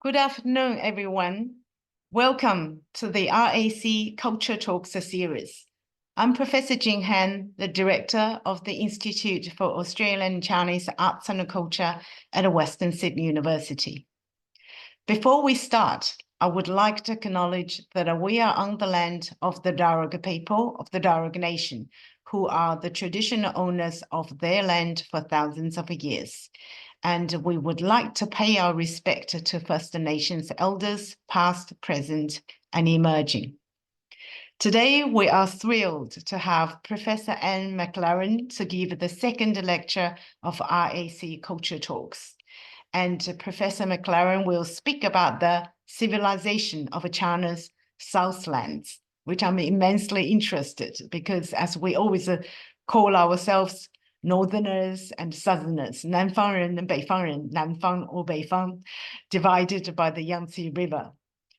Good afternoon, everyone. Welcome to the IAC Culture Talks series. I'm Professor Jing Han, the Director of the Institute for Australian Chinese Arts and Culture at Western Sydney University. Before we start, I would like to acknowledge that we are on the land of the Darug people of the Darug Nation, who are the traditional owners of their land for thousands of years. And we would like to pay our respect to First Nations elders, past, present, and emerging. Today, we are thrilled to have Professor Anne McLaren to give the second lecture of IAC Culture Talks. And Professor McLaren will speak about the civilization of China's Southlands, which I'm immensely interested because as we always call ourselves Northerners and Southerners, 南方人 and 北方人, 南方 or 北方, divided by the Yangtze River.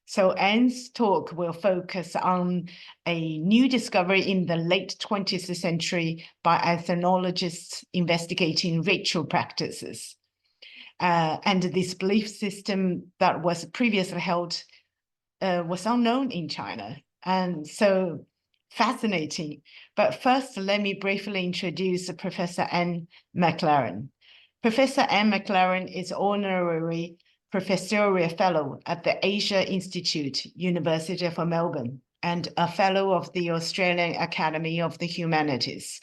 So Anne's talk will focus on a new discovery in the late 20th century by ethnologists investigating ritual practices. And this belief system that was previously held was unknown in China. And so fascinating. But first, let me briefly introduce Professor Anne McLaren. Professor Anne McLaren is Honorary Professorial Fellow at the Asia Institute, University of Melbourne, and a Fellow of the Australian Academy of the Humanities.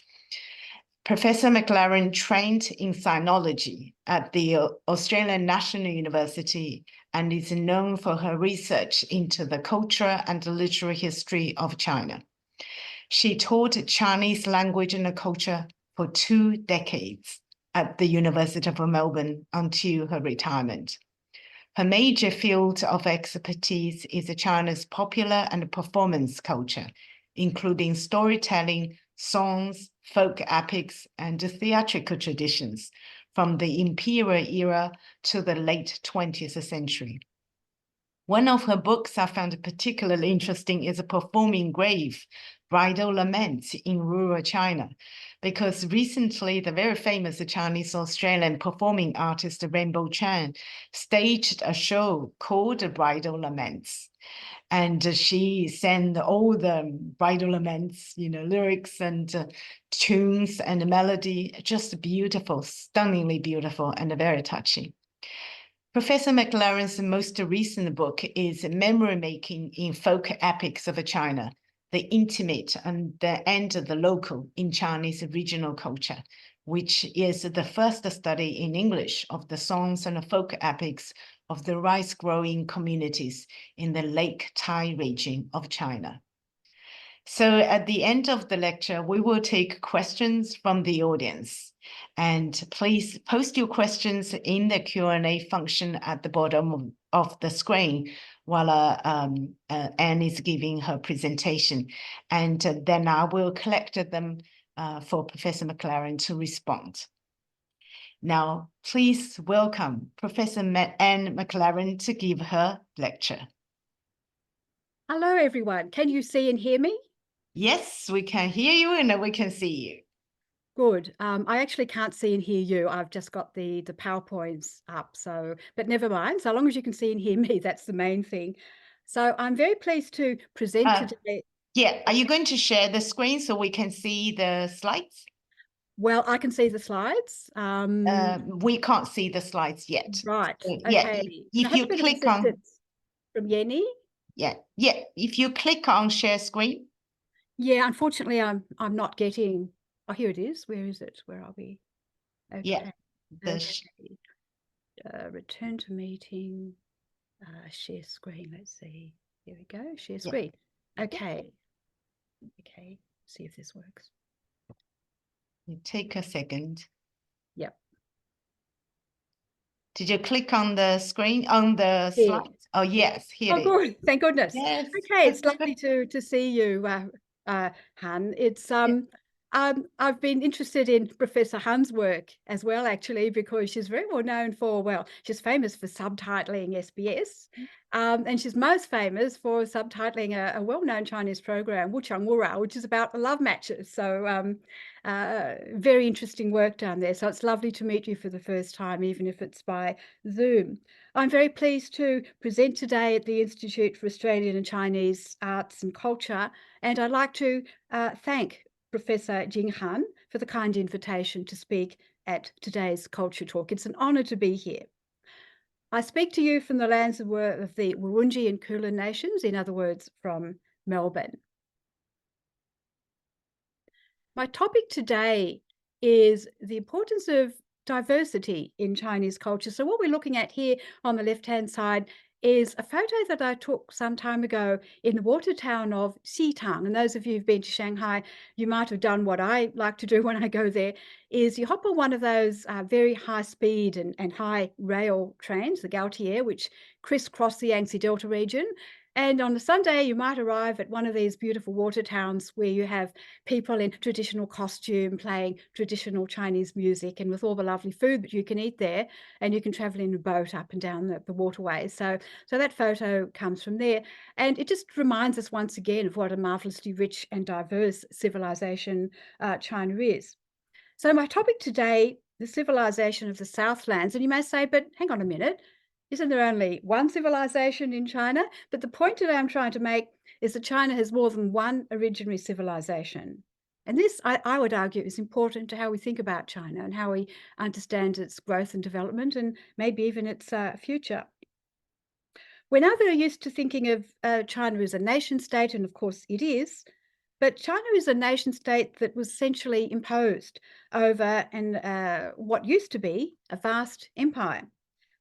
Professor McLaren trained in sinology at the Australian National University and is known for her research into the cultural and literary history of China. She taught Chinese language and culture for 2 decades at the University of Melbourne until her retirement. Her major field of expertise is China's popular and performance culture, including storytelling, songs, folk epics, and theatrical traditions from the imperial era to the late 20th century. One of her books I found particularly interesting is Performing Grave, Bridal Laments in Rural China, because recently the very famous Chinese-Australian performing artist Rainbow Chan staged a show called Bridal Laments. And she sang all the bridal laments, lyrics and tunes and melody, just beautiful, stunningly beautiful and very touching. Professor McLaren's most recent book is Memory Making in Folk Epics of China, the intimate and the local in Chinese regional culture, which is the first study in English of the songs and folk epics of the rice-growing communities in the Lake Tai region of China. So at the end of the lecture, we will take questions from the audience. And please post your questions in the Q&A function at the bottom of the screen while Anne is giving her presentation. And then I will collect them for Professor McLaren to respond. Now, please welcome Professor Anne McLaren to give her lecture. Hello, everyone. Can you see and hear me? Yes, we can hear you and we can see you. Good. I actually can't see and hear you. I've just got the PowerPoints up, but never mind. So long as you can see and hear me, that's the main thing. So I'm very pleased to present today. Yeah, are you going to share the screen so we can see the slides? Well, I can see the slides. We can't see the slides yet. Right. So, okay. Yeah, if you click on from Yenny. Yeah. If you click on share screen. Yeah, unfortunately, I'm not getting. Oh, here it is. Where is it? Where are we? Okay. Yeah. Return to meeting. Share screen. Let's see. Here we go. Share screen. Yeah. Okay. Okay. See if this works. Take a second. Yep. Did you click on the screen on the slide? Oh yes, here it is. Good. Thank goodness. Yes. Okay, it's lovely to see you, Han. It's I've been interested in Professor Han's work as well, actually, because she's very well known for, she's famous for subtitling SBS, and she's most famous for subtitling a well-known Chinese program, Wuchang Wura, which is about love matches. So Very interesting work down there. So it's lovely to meet you for the first time, even if it's by Zoom. I'm very pleased to present today at the Institute for Australian and Chinese Arts and Culture, and I'd like to thank Professor Jing Han for the kind invitation to speak at today's Culture Talk. It's an honour to be here. I speak to you from the lands of the Wurundjeri and Kulin nations, in other words, from Melbourne. My topic today is the importance of diversity in Chinese culture. So what we're looking at here on the left-hand side is a photo that I took some time ago in the water town of Xitang. And those of you who've been to Shanghai, you might have done what I like to do when I go there, is you hop on one of those very high speed and high rail trains, the Gautier, which crisscross the Yangtze Delta region. And on a Sunday, you might arrive at one of these beautiful water towns where you have people in traditional costume playing traditional Chinese music and with all the lovely food that you can eat there, and you can travel in a boat up and down the waterways. So that photo comes from there. And it just reminds us once again of what a marvelously rich and diverse civilization China is. So my topic today, the civilization of the Southlands. And you may say, but hang on a minute, isn't there only one civilization in China? But the point that I'm trying to make is that China has more than one originary civilization. And this, I would argue, is important to how we think about China and how we understand its growth and development and maybe even its future. We're now very used to thinking of China as a nation state, and of course it is. But China is a nation state that was essentially imposed over what used to be a vast empire.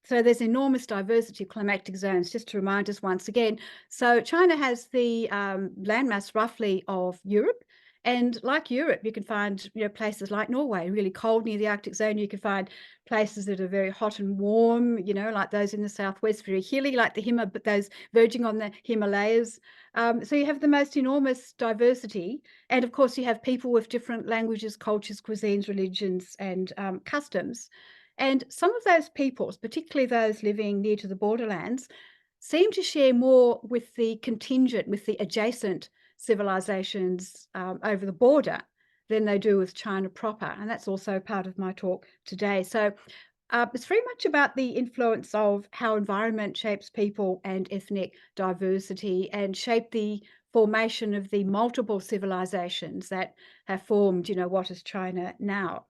So there's enormous diversity of climatic zones, just to remind us once again. So China has the landmass roughly of Europe. And like Europe, you can find places like Norway, really cold near the Arctic zone. You can find places that are very hot and warm, like those in the southwest, very hilly, like but those verging on the Himalayas. So you have the most enormous diversity. And of course, you have people with different languages, cultures, cuisines, religions, and customs. And some of those peoples, particularly those living near to the borderlands, seem to share more with the contingent, with the adjacent civilizations over the border than they do with China proper. And that's also part of my talk today. So it's very much about the influence of how environment shapes people and ethnic diversity and shape the formation of the multiple civilizations that have formed, what is China now.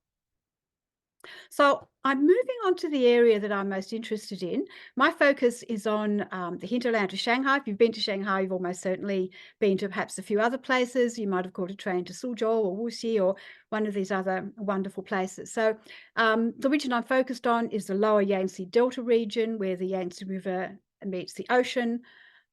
So I'm moving on to the area that I'm most interested in. My focus is on the hinterland of Shanghai. If you've been to Shanghai, you've almost certainly been to perhaps a few other places. You might have caught a train to Suzhou or Wuxi or one of these other wonderful places. So the region I'm focused on is the Lower Yangzi Delta region, where the Yangtze River meets the ocean.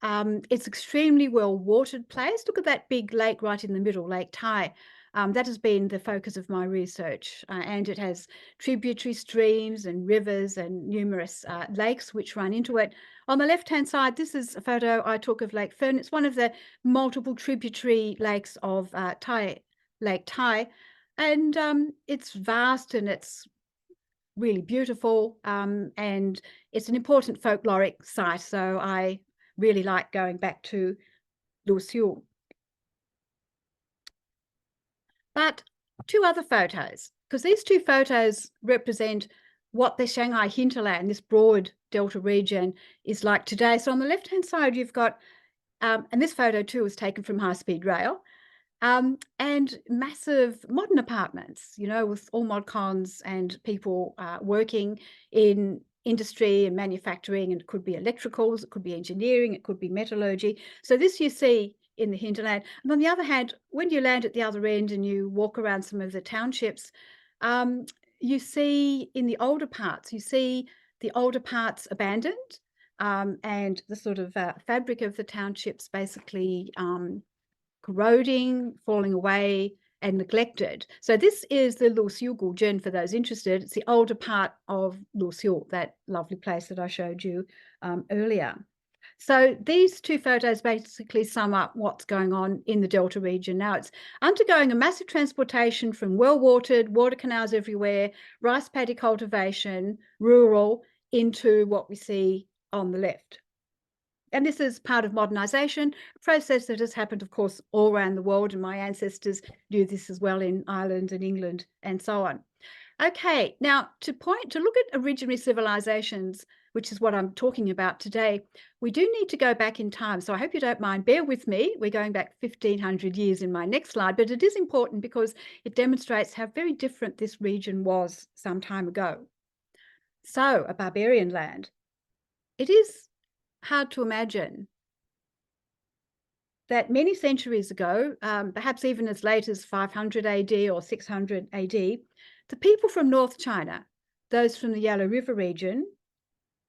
It's extremely well-watered place. Look at that big lake right in the middle, Lake Tai. That has been the focus of my research, and it has tributary streams and rivers and numerous lakes which run into it. On the left-hand side, this is a photo I took of Lake Fern. It's one of the multiple tributary lakes of Lake Tai, and it's vast and it's really beautiful, and it's an important folkloric site, so I really like going back to Luxiu. But two other photos, because these two photos represent what the Shanghai hinterland, this broad delta region, is like today. So on the left-hand side, you've got, and this photo too was taken from high-speed rail, and massive modern apartments, with all mod cons and people working in industry and manufacturing, and it could be electricals, it could be engineering, it could be metallurgy. So this you see in the hinterland. And on the other hand, when you land at the other end and you walk around some of the townships, you see in the older parts, abandoned, and the sort of fabric of the townships basically corroding, falling away, and neglected. So this is the Luxiu Guzhen for those interested. It's the older part of Luxiu, that lovely place that I showed you earlier. So these two photos basically sum up what's going on in the Delta region. Now it's undergoing a massive transportation from well-watered, water canals everywhere, rice paddy cultivation, rural, into what we see on the left. And this is part of modernization, a process that has happened, of course, all around the world. And my ancestors knew this as well in Ireland and England and so on. Okay, now to look at originary civilizations, which is what I'm talking about today, we do need to go back in time. So I hope you don't mind. Bear with me. We're going back 1,500 years in my next slide, but it is important because it demonstrates how very different this region was some time ago. So a barbarian land. It is hard to imagine that many centuries ago, perhaps even as late as 500 AD or 600 AD, the people from North China, those from the Yellow River region,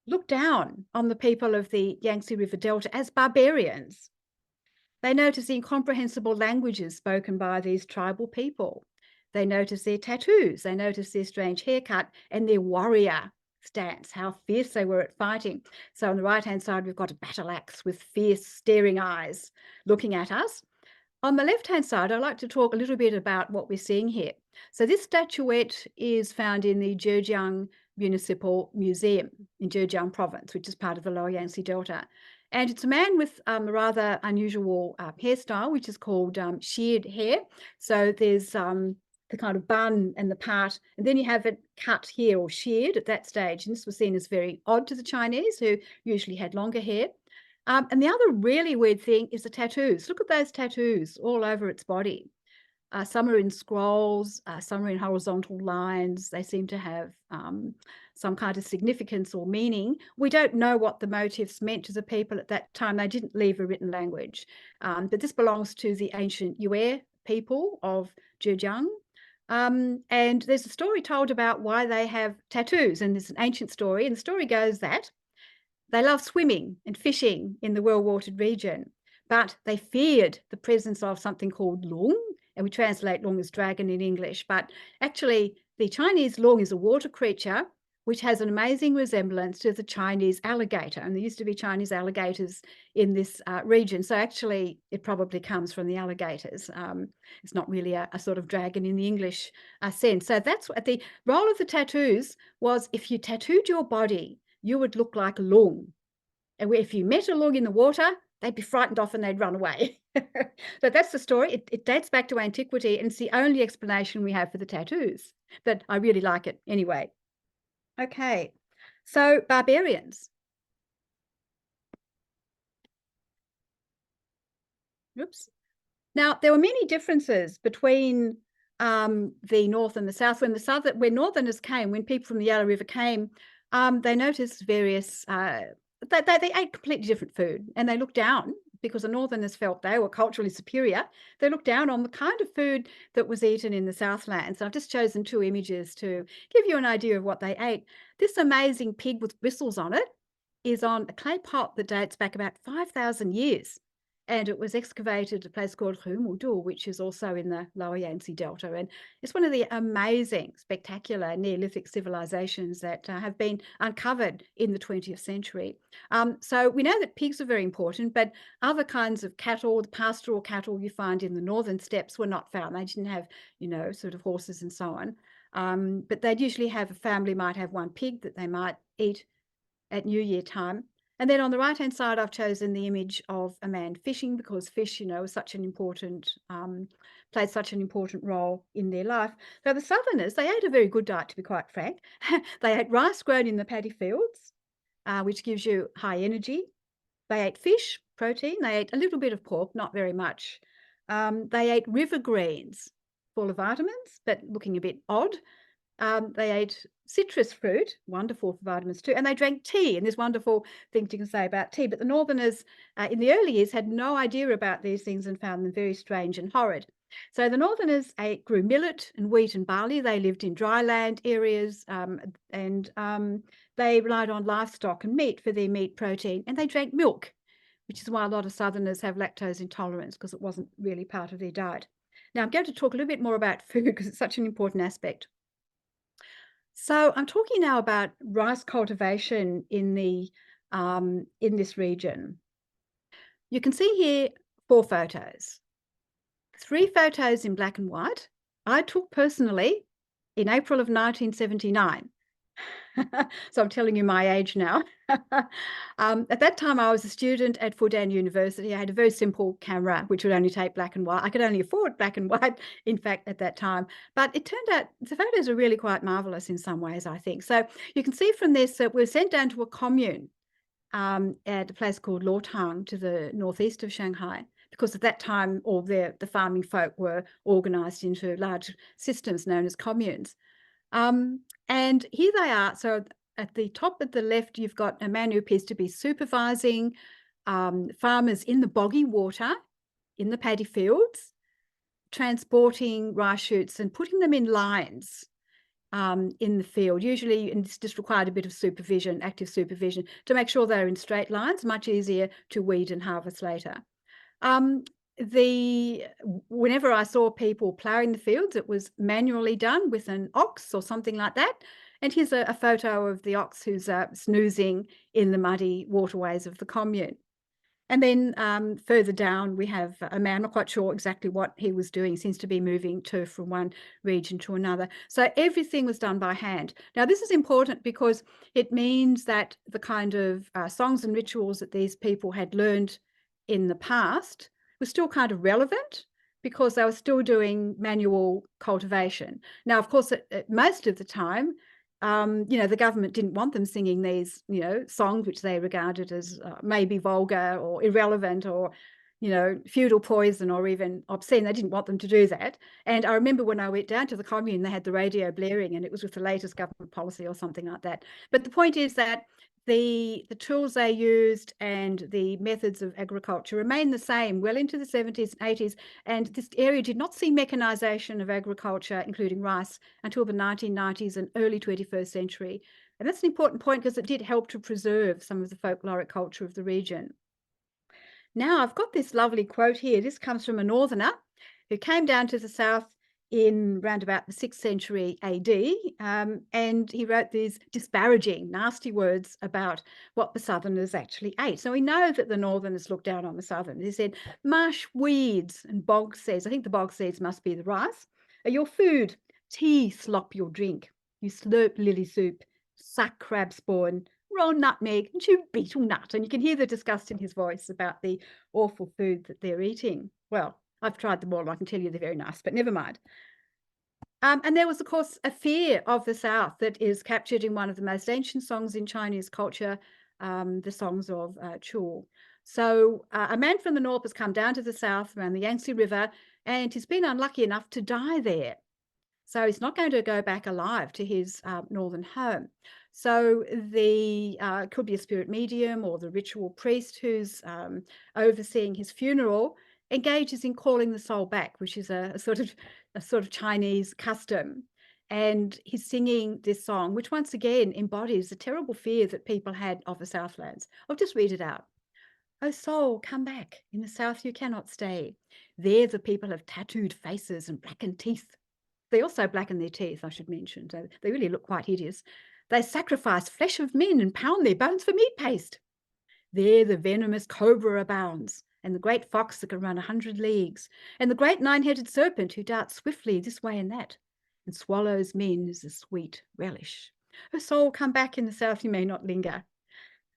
looked down on the people of the Yangtze River Delta as barbarians. They noticed the incomprehensible languages spoken by these tribal people. They noticed their tattoos, they noticed their strange haircut and their warrior stance, how fierce they were at fighting. So on the right-hand side, we've got a battle axe with fierce, staring eyes looking at us. On the left-hand side, I'd like to talk a little bit about what we're seeing here. So this statuette is found in the Zhejiang Municipal Museum in Zhejiang Province, which is part of the Lower Yangtze Delta. And it's a man with a rather unusual hairstyle, which is called sheared hair. So there's the kind of bun and the part, and then you have it cut here or sheared at that stage. And this was seen as very odd to the Chinese, who usually had longer hair. And the other really weird thing is the tattoos. Look at those tattoos all over its body. Some are in scrolls, some are in horizontal lines. They seem to have some kind of significance or meaning. We don't know what the motifs meant to the people at that time. They didn't leave a written language. But this belongs to the ancient Yue people of Zhejiang. And there's a story told about why they have tattoos, and it's an ancient story. And the story goes that they love swimming and fishing in the well-watered region, but they feared the presence of something called lung, and we translate lung as dragon in English. But actually, the Chinese lung is a water creature which has an amazing resemblance to the Chinese alligator. And there used to be Chinese alligators in this region. So actually, it probably comes from the alligators. It's not really a sort of dragon in the English sense. So that's what the role of the tattoos was. If you tattooed your body, you would look like a lung. And if you met a lung in the water, they'd be frightened off and they'd run away. But that's the story. It dates back to antiquity, and it's the only explanation we have for the tattoos. But I really like it anyway. Okay, so barbarians. Oops. Now, there were many differences between the North and the South. When Northerners came, when people from the Yellow River came, they noticed various, they ate completely different food, and they looked down, because the Northerners felt they were culturally superior. They looked down on the kind of food that was eaten in the Southlands. So I've just chosen two images to give you an idea of what they ate. This amazing pig with bristles on it is on a clay pot that dates back about 5,000 years. And it was excavated at a place called Rumudu, which is also in the Lower Yangtze Delta. And it's one of the amazing, spectacular Neolithic civilizations that have been uncovered in the 20th century. So we know that pigs are very important, but other kinds of cattle, the pastoral cattle you find in the northern steppes, were not found. They didn't have, sort of horses and so on. But they'd usually have, a family might have one pig that they might eat at New Year time. And then on the right-hand side, I've chosen the image of a man fishing, because fish, is such an important, played such an important role in their life. So the Southerners, they ate a very good diet, to be quite frank. They ate rice grown in the paddy fields, which gives you high energy. They ate fish, protein. They ate a little bit of pork, not very much. They ate river greens, full of vitamins, but looking a bit odd. They ate citrus fruit, wonderful for vitamins too, and they drank tea. And there's wonderful things you can say about tea. But the Northerners in the early years had no idea about these things and found them very strange and horrid. So the Northerners grew millet and wheat and barley. They lived in dry land areas, and they relied on livestock and meat for their meat protein, and they drank milk, which is why a lot of Southerners have lactose intolerance, because it wasn't really part of their diet. Now I'm going to talk a little bit more about food, because it's such an important aspect. So I'm talking now about rice cultivation in this region. You can see here 4 photos. 3 photos in black and white. I took personally in April of 1979. So I'm telling you my age now. At that time, I was a student at Fudan University. I had a very simple camera, which would only take black and white. I could only afford black and white, in fact, at that time. But it turned out the photos are really quite marvelous in some ways, I think. So you can see from this that we're sent down to a commune at a place called Lotang to the northeast of Shanghai, because at that time all the farming folk were organized into large systems known as communes. And here they are. So at the top at the left, you've got a man who appears to be supervising farmers in the boggy water, in the paddy fields, transporting rice shoots and putting them in lines in the field. Usually, and this just required a bit of supervision, active supervision, to make sure they're in straight lines, much easier to weed and harvest later. Whenever I saw people ploughing the fields, it was manually done with an ox or something like that. And here's a photo of the ox who's snoozing in the muddy waterways of the commune. And then further down, we have a man, I'm not quite sure exactly what he was doing. He seems to be moving from one region to another. So everything was done by hand. Now, this is important because it means that the kind of songs and rituals that these people had learned in the past were still kind of relevant, because they were still doing manual cultivation. Now, of course, at most of the time, the government didn't want them singing these, songs which they regarded as maybe vulgar or irrelevant or, feudal poison or even obscene. They didn't want them to do that. And I remember when I went down to the commune, they had the radio blaring, and it was with the latest government policy or something like that. But the point is that the tools they used and the methods of agriculture remained the same well into the 70s and 80s. And this area did not see mechanization of agriculture, including rice, until the 1990s and early 21st century. And that's an important point because it did help to preserve some of the folkloric culture of the region. Now, I've got this lovely quote here. This comes from a northerner who came down to the south in round about the 6th century AD, and he wrote these disparaging, nasty words about what the southerners actually ate. So we know that the northerners looked down on the southerners. He said, marsh weeds and bog seeds, I think the bog seeds must be the rice, are your food, tea slop your drink, you slurp lily soup, suck crab spawn, roll nutmeg and chew beetle nut. And you can hear the disgust in his voice about the awful food that they're eating. Well, I've tried them all, and I can tell you they're very nice, but never mind. And there was, of course, a fear of the South that is captured in one of the most ancient songs in Chinese culture, the songs of Chu. So a man from the north has come down to the south around the Yangtze River, and he's been unlucky enough to die there. So he's not going to go back alive to his northern home. So the could be a spirit medium or the ritual priest who's overseeing his funeral engages in calling the soul back, which is a sort of Chinese custom. And he's singing this song, which once again embodies the terrible fear that people had of the Southlands. I'll just read it out. Oh soul, come back. In the south you cannot stay. There the people have tattooed faces and blackened teeth. They also blacken their teeth, I should mention. So they really look quite hideous. They sacrifice flesh of men and pound their bones for meat paste. There the venomous cobra abounds, and the great fox that can run 100 leagues, and the great 9-headed serpent who darts swiftly this way and that, and swallows men as a sweet relish. Her soul, come back. In the south you may not linger.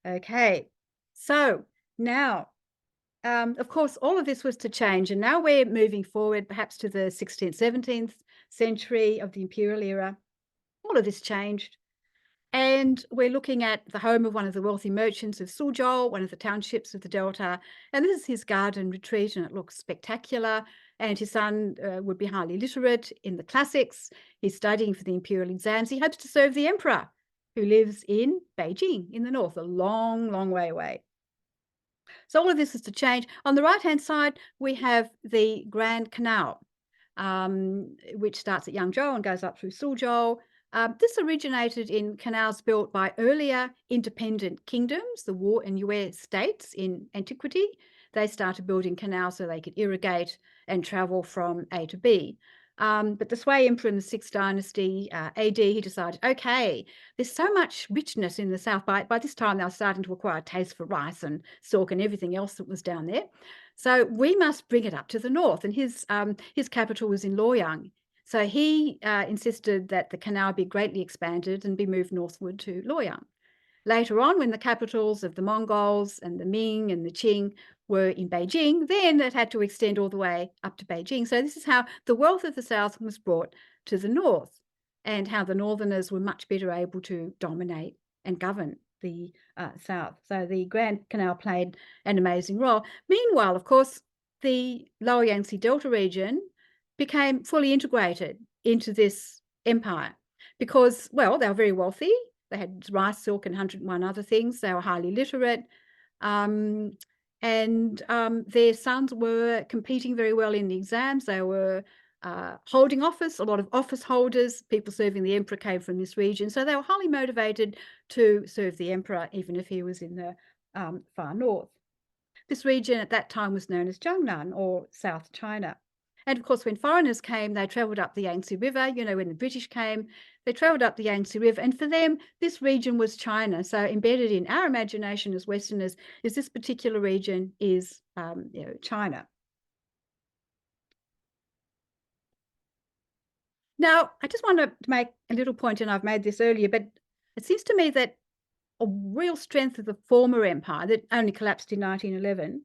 Okay, so now, of course, all of this was to change, and now we're moving forward perhaps to the 16th, 17th century of the imperial era. All of this changed. And we're looking at the home of one of the wealthy merchants of Suzhou, one of the townships of the Delta. And this is his garden retreat, and it looks spectacular. And his son would be highly literate in the classics. He's studying for the imperial exams. He hopes to serve the emperor, who lives in Beijing in the north, a long, long way away. So all of this is to change. On the right-hand side, we have the Grand Canal, which starts at Yangzhou and goes up through Suzhou. This originated in canals built by earlier independent kingdoms, the Wu and Yue states in antiquity. They started building canals so they could irrigate and travel from A to B. But the Sui emperor in the 6th dynasty AD, he decided, okay, there's so much richness in the south. By this time, they were starting to acquire a taste for rice and silk and everything else that was down there. So we must bring it up to the north. And his capital was in Loyang. So he insisted that the canal be greatly expanded and be moved northward to Luoyang. Later on, when the capitals of the Mongols and the Ming and the Qing were in Beijing, then it had to extend all the way up to Beijing. So this is how the wealth of the south was brought to the north, and how the northerners were much better able to dominate and govern the south. So the Grand Canal played an amazing role. Meanwhile, of course, the Lower Yangzi Delta region became fully integrated into this empire because, well, they were very wealthy. They had rice, silk, and 101 other things. They were highly literate. And their sons were competing very well in the exams. They were holding office. A lot of office holders, people serving the emperor, came from this region. So they were highly motivated to serve the emperor, even if he was in the far north. This region at that time was known as Jiangnan, or South China. And of course, when foreigners came, they travelled up the Yangtze River. You know, when the British came, they travelled up the Yangtze River. And for them, this region was China. So embedded in our imagination as Westerners is this particular region is China. Now, I just want to make a little point, and I've made this earlier, but it seems to me that a real strength of the former empire that only collapsed in 1911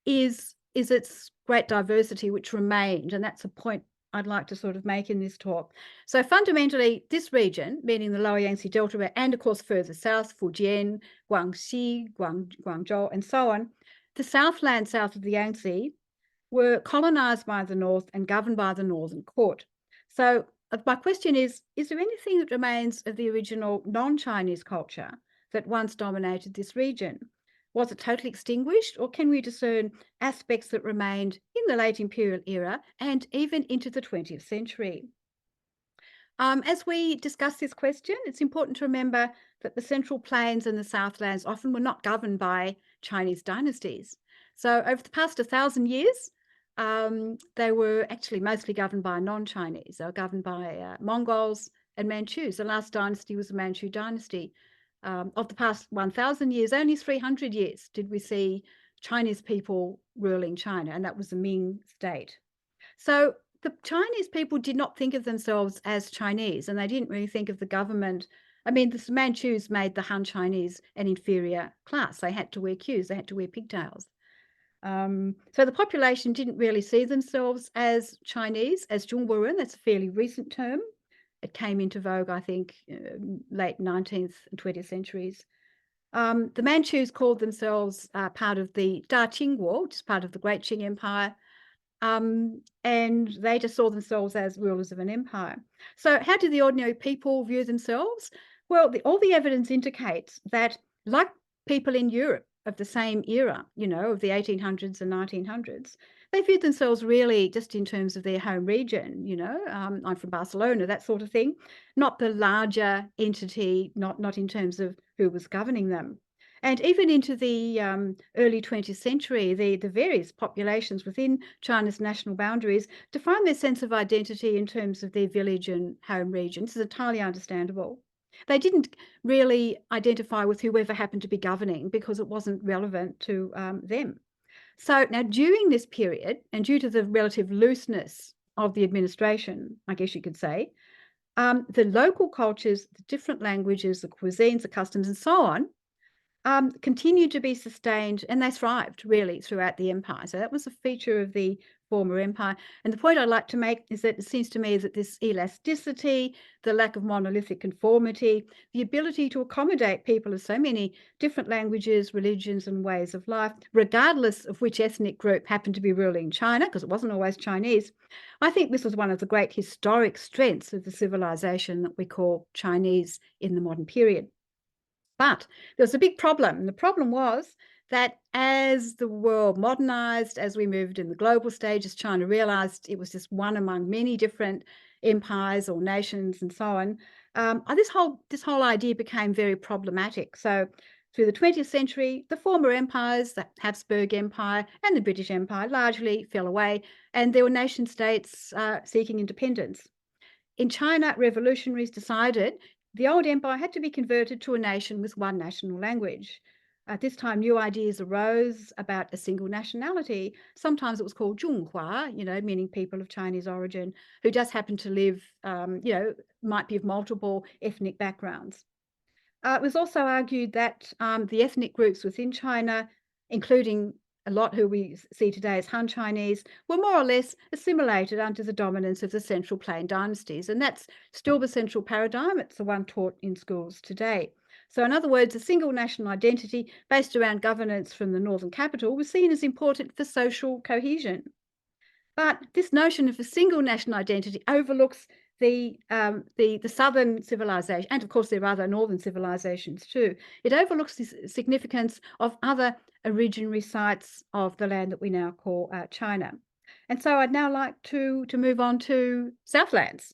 is its great diversity, which remained. And that's a point I'd like to sort of make in this talk. So fundamentally, this region, meaning the Lower Yangtze Delta, and of course further south, Fujian, Guangxi, Guangzhou, and so on, the Southlands south of the Yangtze were colonized by the north and governed by the northern court. So my question is there anything that remains of the original non-Chinese culture that once dominated this region? Was it totally extinguished, or can we discern aspects that remained in the late imperial era and even into the 20th century? As we discuss this question, it's important to remember that the Central Plains and the Southlands often were not governed by Chinese dynasties. So over the past 1,000 years, they were actually mostly governed by non-Chinese. They were governed by Mongols and Manchus. The last dynasty was the Manchu dynasty. Of the past 1,000 years, only 300 years did we see Chinese people ruling China, and that was the Ming state. So the Chinese people did not think of themselves as Chinese, and they didn't really think of the government. I mean, the Manchus made the Han Chinese an inferior class. They had to wear queues, they had to wear pigtails. So the population didn't really see themselves as Chinese, as Zhongguoren. That's a fairly recent term. It came into vogue, I think, late 19th and 20th centuries. The Manchus called themselves part of the Da Qingguo, which is part of the Great Qing Empire, and they just saw themselves as rulers of an empire. So how did the ordinary people view themselves? Well, all the evidence indicates that, like people in Europe of the same era, you know, of the 1800s and 1900s, they viewed themselves really just in terms of their home region, you know. I'm from Barcelona, that sort of thing, not the larger entity, not in terms of who was governing them. And even into the early 20th century, the various populations within China's national boundaries defined their sense of identity in terms of their village and home region. This is entirely understandable. They didn't really identify with whoever happened to be governing because it wasn't relevant to them. So now during this period, and due to the relative looseness of the administration, I guess you could say, the local cultures, the different languages, the cuisines, the customs, and so on, continued to be sustained, and they thrived really throughout the empire. So that was a feature of the former empire. And the point I'd like to make is that it seems to me that this elasticity, the lack of monolithic conformity, the ability to accommodate people of so many different languages, religions, and ways of life, regardless of which ethnic group happened to be ruling China, because it wasn't always Chinese, I think this was one of the great historic strengths of the civilization that we call Chinese in the modern period. But there was a big problem. And the problem was that as the world modernized, as we moved in the global stage, as China realized it was just one among many different empires or nations and so on, this whole idea became very problematic. So through the 20th century, the former empires, the Habsburg Empire and the British Empire, largely fell away, and there were nation states seeking independence. In China, revolutionaries decided the old empire had to be converted to a nation with one national language. At this time, new ideas arose about a single nationality. Sometimes it was called Zhonghua, meaning people of Chinese origin who just happen to live, might be of multiple ethnic backgrounds. It was also argued that the ethnic groups within China, including a lot who we see today as Han Chinese, were more or less assimilated under the dominance of the Central Plain dynasties. And that's still the central paradigm. It's the one taught in schools today. So in other words, a single national identity based around governance from the northern capital was seen as important for social cohesion. But this notion of a single national identity overlooks the southern civilization, and of course there are other northern civilizations too. It overlooks the significance of other originary sites of the land that we now call China. And so I'd now like to move on to Southlands.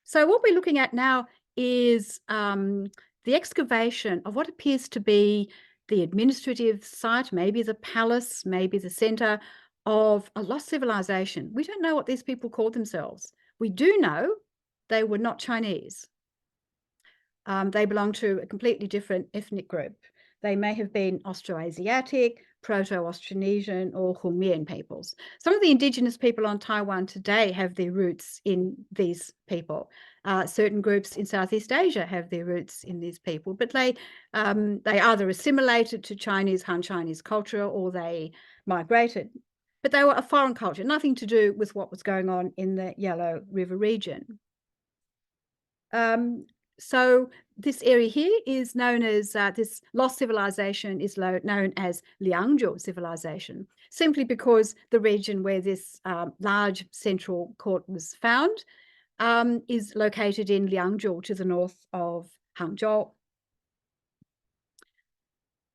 So what we're looking at now is the excavation of what appears to be the administrative site, maybe the palace, maybe the center of a lost civilization. We don't know what these people called themselves. We do know they were not Chinese. They belonged to a completely different ethnic group. They may have been Austroasiatic, Proto-Austronesian, or Humian peoples. Some of the indigenous people on Taiwan today have their roots in these people. Certain groups in Southeast Asia have their roots in these people, but they either assimilated to Chinese, Han Chinese culture, or they migrated. But they were a foreign culture, nothing to do with what was going on in the Yellow River region. So this area here is known as, this lost civilization is known as Liangzhou civilization, simply because the region where this large central court was found is located in Liangzhou to the north of Hangzhou.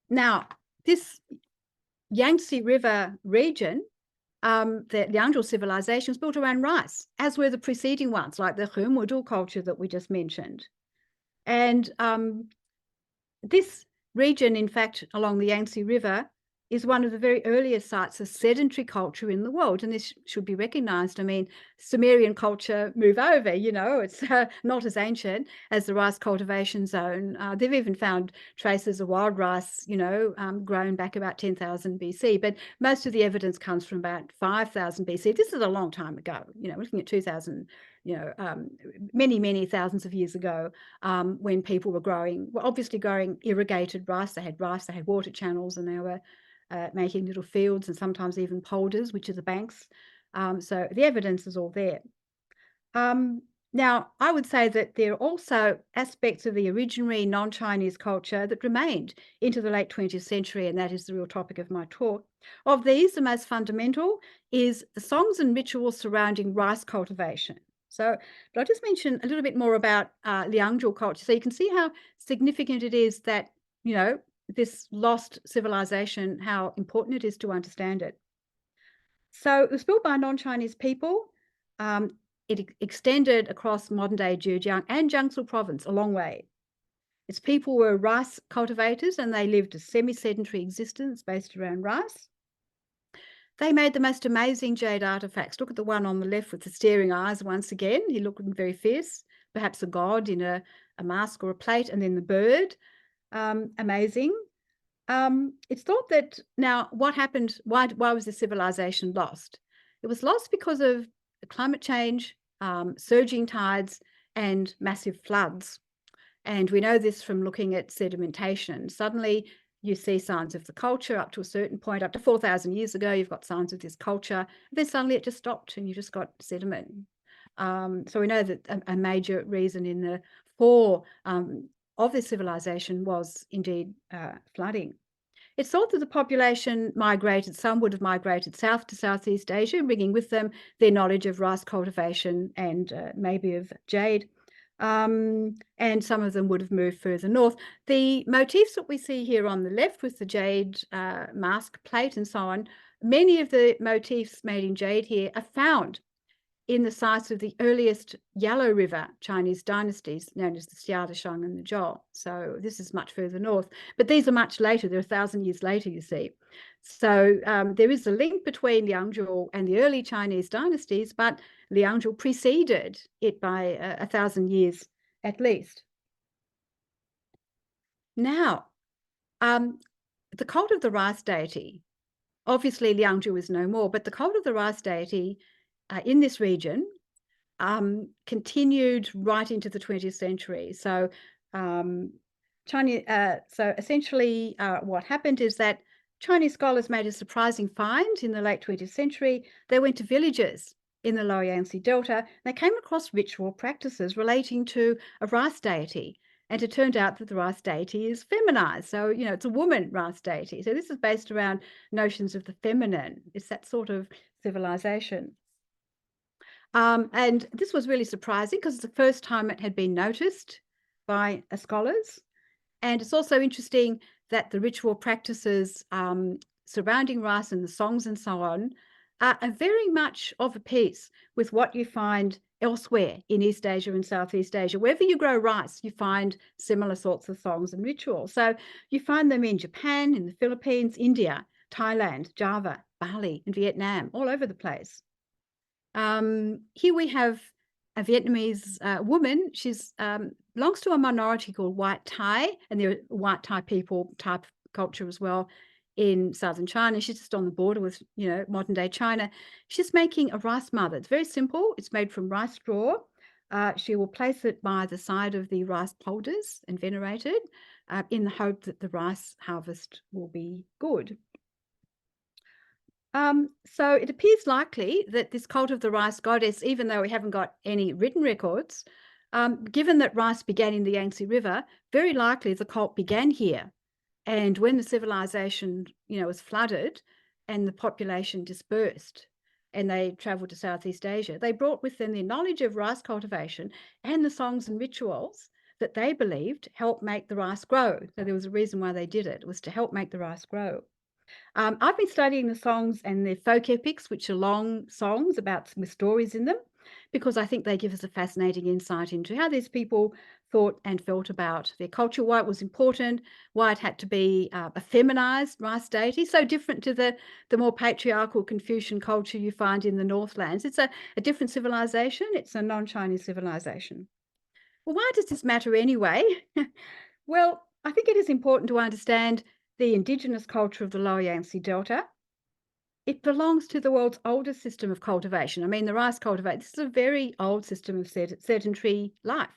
Now, this Yangtze River region, the Liangzhou civilization was built around rice, as were the preceding ones, like the Hemudul culture that we just mentioned. And this region, in fact, along the Yangtze River, is one of the very earliest sites of sedentary culture in the world, and this should be recognized. I mean, Sumerian culture move over, it's not as ancient as the rice cultivation zone. They've even found traces of wild rice, grown back about 10,000 BC, but most of the evidence comes from about 5,000 BC. This is a long time ago, we're looking at 2,000, many thousands of years ago, when people were obviously growing irrigated rice. They had water channels, and they were making little fields and sometimes even polders, which are the banks. So the evidence is all there. Now, I would say that there are also aspects of the originary non-Chinese culture that remained into the late 20th century, and that is the real topic of my talk. Of these, the most fundamental is the songs and rituals surrounding rice cultivation. So I'll just mention a little bit more about Liangzhou culture, so you can see how significant it is that, this lost civilization, how important it is to understand it. So it was built by non-Chinese people. It extended across modern-day Zhejiang and Jiangsu province a long way. Its people were rice cultivators, and they lived a semi-sedentary existence based around rice. They made the most amazing jade artifacts. Look at the one on the left with the staring eyes once again. He looked very fierce, perhaps a god in a mask or a plate, and then the bird. Amazing. It's thought that now what happened, why was the civilization lost? It was lost because of climate change, surging tides, and massive floods. And we know this from looking at sedimentation. Suddenly you see signs of the culture up to a certain point, up to 4,000 years ago, you've got signs of this culture. Then suddenly it just stopped and you just got sediment. So we know that a major reason in the fall of this civilization was indeed flooding. It's thought that the population migrated, some would have migrated south to Southeast Asia, bringing with them their knowledge of rice cultivation and maybe of jade. And some of them would have moved further north. The motifs that we see here on the left with the jade mask plate and so on, many of the motifs made in jade here are found in the sites of the earliest Yellow River Chinese dynasties, known as the Xia, the Shang, and the Zhou. So this is much further north, but these are much later. They're 1,000 years later, you see. So there is a link between Liangzhou and the early Chinese dynasties, but Liangzhou preceded it by 1,000 years at least. Now, The cult of the rice deity, obviously Liangzhu is no more, but the cult of the rice deity in this region continued right into the 20th century. So so essentially what happened is that Chinese scholars made a surprising find in the late 20th century. They went to villages in the Lower Yangzi Delta. They came across ritual practices relating to a rice deity. And it turned out that the rice deity is feminized. So, you know, it's a woman rice deity. So this is based around notions of the feminine. It's that sort of civilization. And this was really surprising because it's the first time it had been noticed by scholars. And it's also interesting that the ritual practices surrounding rice and the songs and so on are very much of a piece with what you find elsewhere in East Asia and Southeast Asia. Wherever you grow rice, you find similar sorts of songs and rituals. So you find them in Japan, in the Philippines, India, Thailand, Java, Bali, and Vietnam, all over the place. Here we have a Vietnamese woman. She's belongs to a minority called White Thai, and there are White Thai people type culture as well in southern China. She's just on the border with, you know, modern day China. She's making a rice mother. It's very simple. It's made from rice straw. She will place it by the side of the rice polders and venerate it in the hope that the rice harvest will be good. So it appears likely that this cult of the rice goddess, even though we haven't got any written records, given that rice began in the Yangtze River, very likely the cult began here. And when the civilization, you know, was flooded and the population dispersed and they traveled to Southeast Asia, they brought with them their knowledge of rice cultivation and the songs and rituals that they believed helped make the rice grow. So there was a reason why they did it. It was to help make the rice grow. I've been studying the songs and the folk epics, which are long songs with stories in them, because I think they give us a fascinating insight into how these people thought and felt about their culture, why it was important, why it had to be a feminized rice deity, so different to the more patriarchal Confucian culture you find in the Northlands. It's a different civilization. It's a non-Chinese civilization. Well, why does this matter anyway? Well, I think it is important to understand the indigenous culture of the Lower Yangtze Delta. It belongs to the world's oldest system of cultivation. I mean, the rice cultivation, this is a very old system of sedentary life.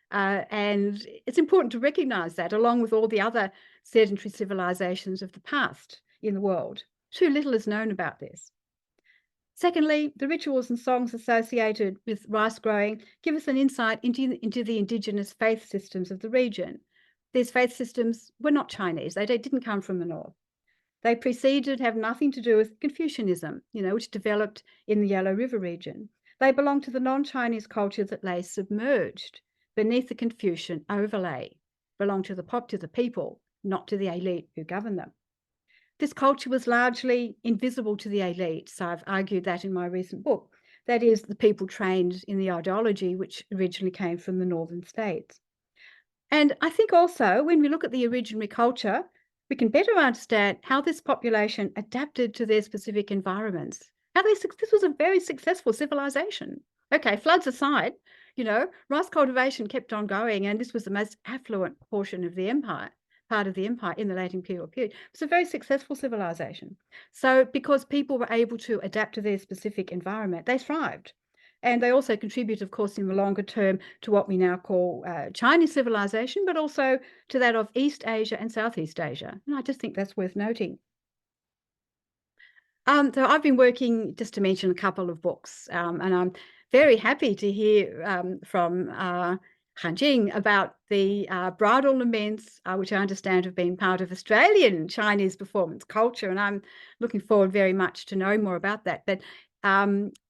And it's important to recognize that, along with all the other sedentary civilizations of the past in the world. Too little is known about this. Secondly, the rituals and songs associated with rice growing give us an insight into the indigenous faith systems of the region. These faith systems were not Chinese. They didn't come from the north. They preceded, have nothing to do with Confucianism, you know, which developed in the Yellow River region. They belong to the non-Chinese culture that lay submerged beneath the Confucian overlay, belong to the people, not to the elite who govern them. This culture was largely invisible to the elite, so I've argued that in my recent book. That is, the people trained in the ideology which originally came from the northern states. And I think also when we look at the originary culture, we can better understand how this population adapted to their specific environments. This was a very successful civilization. Okay, floods aside, you know, rice cultivation kept on going, and this was the most affluent portion of the empire, part of the empire in the late imperial period. It's a very successful civilization. So because people were able to adapt to their specific environment, they thrived. And they also contribute, of course, in the longer term to what we now call Chinese civilization, but also to that of East Asia and Southeast Asia. And I just think that's worth noting. So I've been working, just to mention a couple of books, and I'm very happy to hear from Hanjing about the bridal laments, which I understand have been part of Australian Chinese performance culture. And I'm looking forward very much to know more about that. But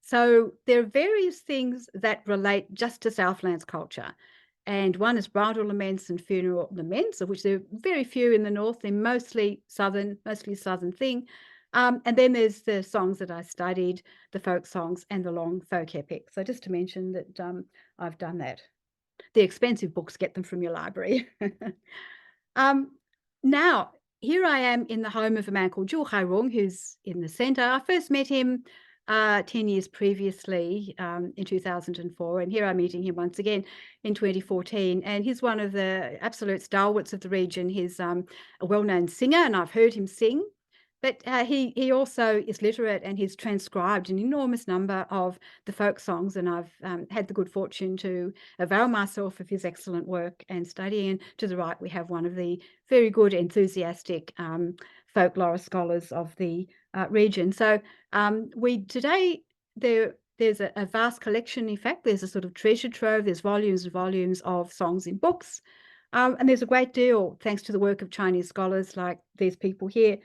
so there are various things that relate just to Southlands culture. And one is bridal laments and funeral laments, of which there are very few in the north. They're mostly southern thing. And then there's the songs that I studied, the folk songs and the long folk epics. So just to mention that I've done that. The expensive books, get them from your library. Now, here I am in the home of a man called Zhu Hairong, who's in the centre. I first met him 10 years previously in 2004. And here I'm meeting him once again in 2014. And he's one of the absolute stalwarts of the region. He's a well-known singer, and I've heard him sing. But he also is literate, and he's transcribed an enormous number of the folk songs. And I've had the good fortune to avail myself of his excellent work and study. And to the right, we have one of the very good, enthusiastic folklore scholars of the region. So today there's a vast collection. In fact, there's a sort of treasure trove. There's volumes and volumes of songs in books. And there's a great deal, thanks to the work of Chinese scholars like these people here,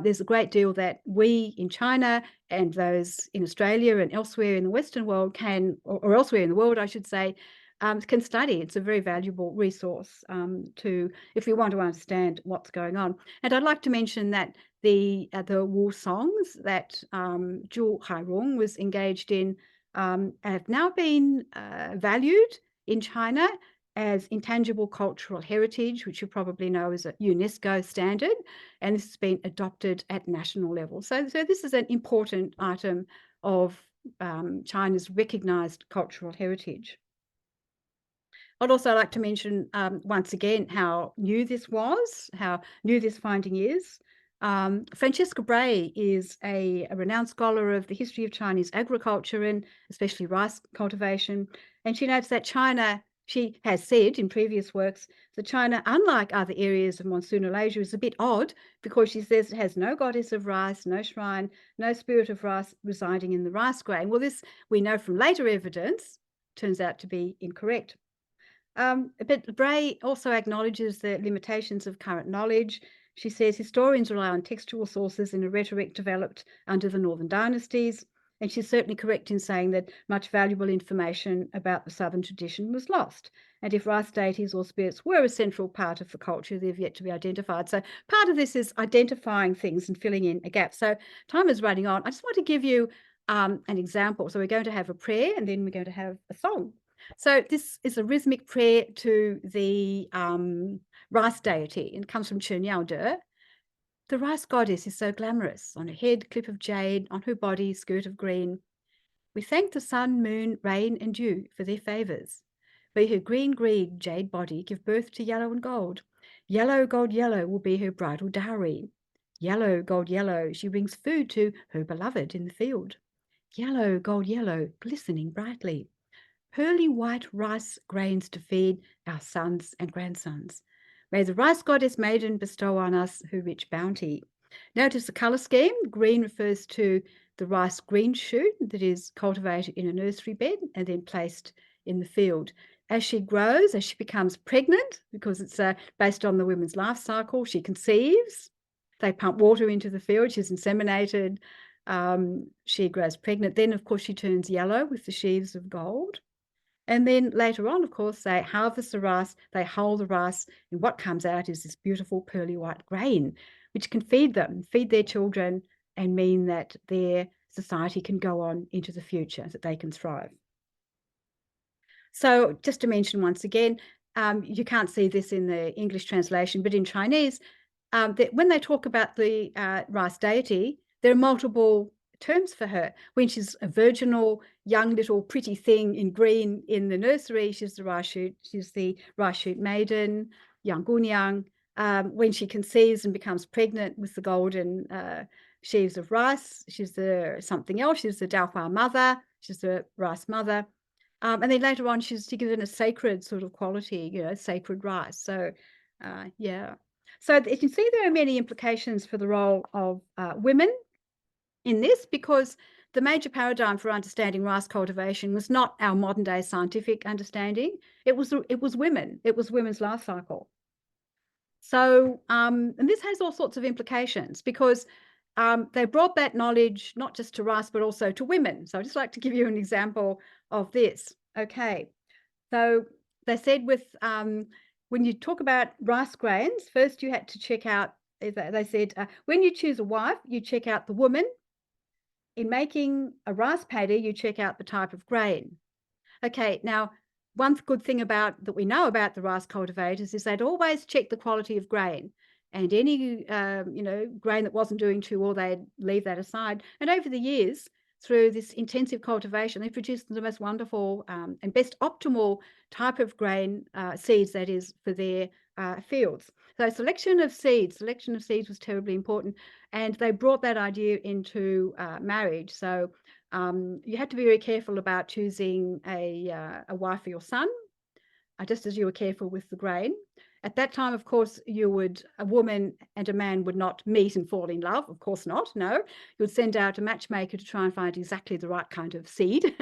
there's a great deal that we in China and those in Australia and elsewhere in the Western world can, or elsewhere in the world, I should say, can study. It's a very valuable resource if we want to understand what's going on. And I'd like to mention that the war songs that Zhu Hairong was engaged in have now been valued in China as Intangible Cultural Heritage, which you probably know is a UNESCO standard, and this has been adopted at national level. So this is an important item of China's recognised cultural heritage. I'd also like to mention once again how new this was, how new this finding is. Francesca Bray is a renowned scholar of the history of Chinese agriculture and especially rice cultivation, and she notes that China, she has said in previous works that China, unlike other areas of monsoonal Asia, is a bit odd because she says it has no goddess of rice, no shrine, no spirit of rice residing in the rice grain. Well, this we know from later evidence turns out to be incorrect. But Bray also acknowledges the limitations of current knowledge. She says historians rely on textual sources in a rhetoric developed under the Northern dynasties. And she's certainly correct in saying that much valuable information about the Southern tradition was lost. And if rice deities or spirits were a central part of the culture, they've yet to be identified. So part of this is identifying things and filling in a gap. So time is running on. I just want to give you an example. So we're going to have a prayer and then we're going to have a song. So this is a rhythmic prayer to the rice deity, and comes from Chen. The rice goddess is so glamorous, on her head clip of jade, on her body skirt of green. We thank the sun, moon, rain and dew for their favours. May her green jade body give birth to yellow and gold. Yellow, gold, yellow will be her bridal dowry. Yellow, gold, yellow, she brings food to her beloved in the field. Yellow, gold, yellow, glistening brightly. Pearly white rice grains to feed our sons and grandsons. May the rice goddess maiden bestow on us her rich bounty. Notice the colour scheme. Green refers to the rice green shoot that is cultivated in a nursery bed and then placed in the field. As she grows, as she becomes pregnant, because it's based on the women's life cycle, she conceives. They pump water into the field. She's inseminated. She grows pregnant. Then, of course, she turns yellow with the sheaves of gold. And then later on, of course, they harvest the rice, they hull the rice, and what comes out is this beautiful pearly white grain, which can feed them, feed their children, and mean that their society can go on into the future, that they can thrive. So just to mention once again, you can't see this in the English translation, but in Chinese, that when they talk about the rice deity, there are multiple terms for her. When she's a virginal, young little pretty thing in green in the nursery, she's the rice shoot maiden, young gunyang. When she conceives and becomes pregnant with the golden sheaves of rice, she's the something else. She's the Daohua mother. She's the rice mother. And then later on, she's given a sacred sort of quality, sacred rice. So, yeah. So you can see there are many implications for the role of women in this, because the major paradigm for understanding rice cultivation was not our modern day scientific understanding. It was women. It was women's life cycle. So, and this has all sorts of implications, because they brought that knowledge not just to rice, but also to women. So I'd just like to give you an example of this. Okay. So they said when you talk about rice grains, first you had to check out, they said, when you choose a wife, you check out the woman. In making a rice paddy, you check out the type of grain. Okay, now, one good thing that we know about the rice cultivators is they'd always check the quality of grain, and any grain that wasn't doing too well, they'd leave that aside. And over the years, through this intensive cultivation, they produced the most wonderful and best optimal type of grain seeds, that is, for their fields. So selection of seeds was terribly important, and they brought that idea into marriage. So you had to be very careful about choosing a wife for your son, just as you were careful with the grain. At that time, of course, a woman and a man would not meet and fall in love. Of course not, no. You would send out a matchmaker to try and find exactly the right kind of seed,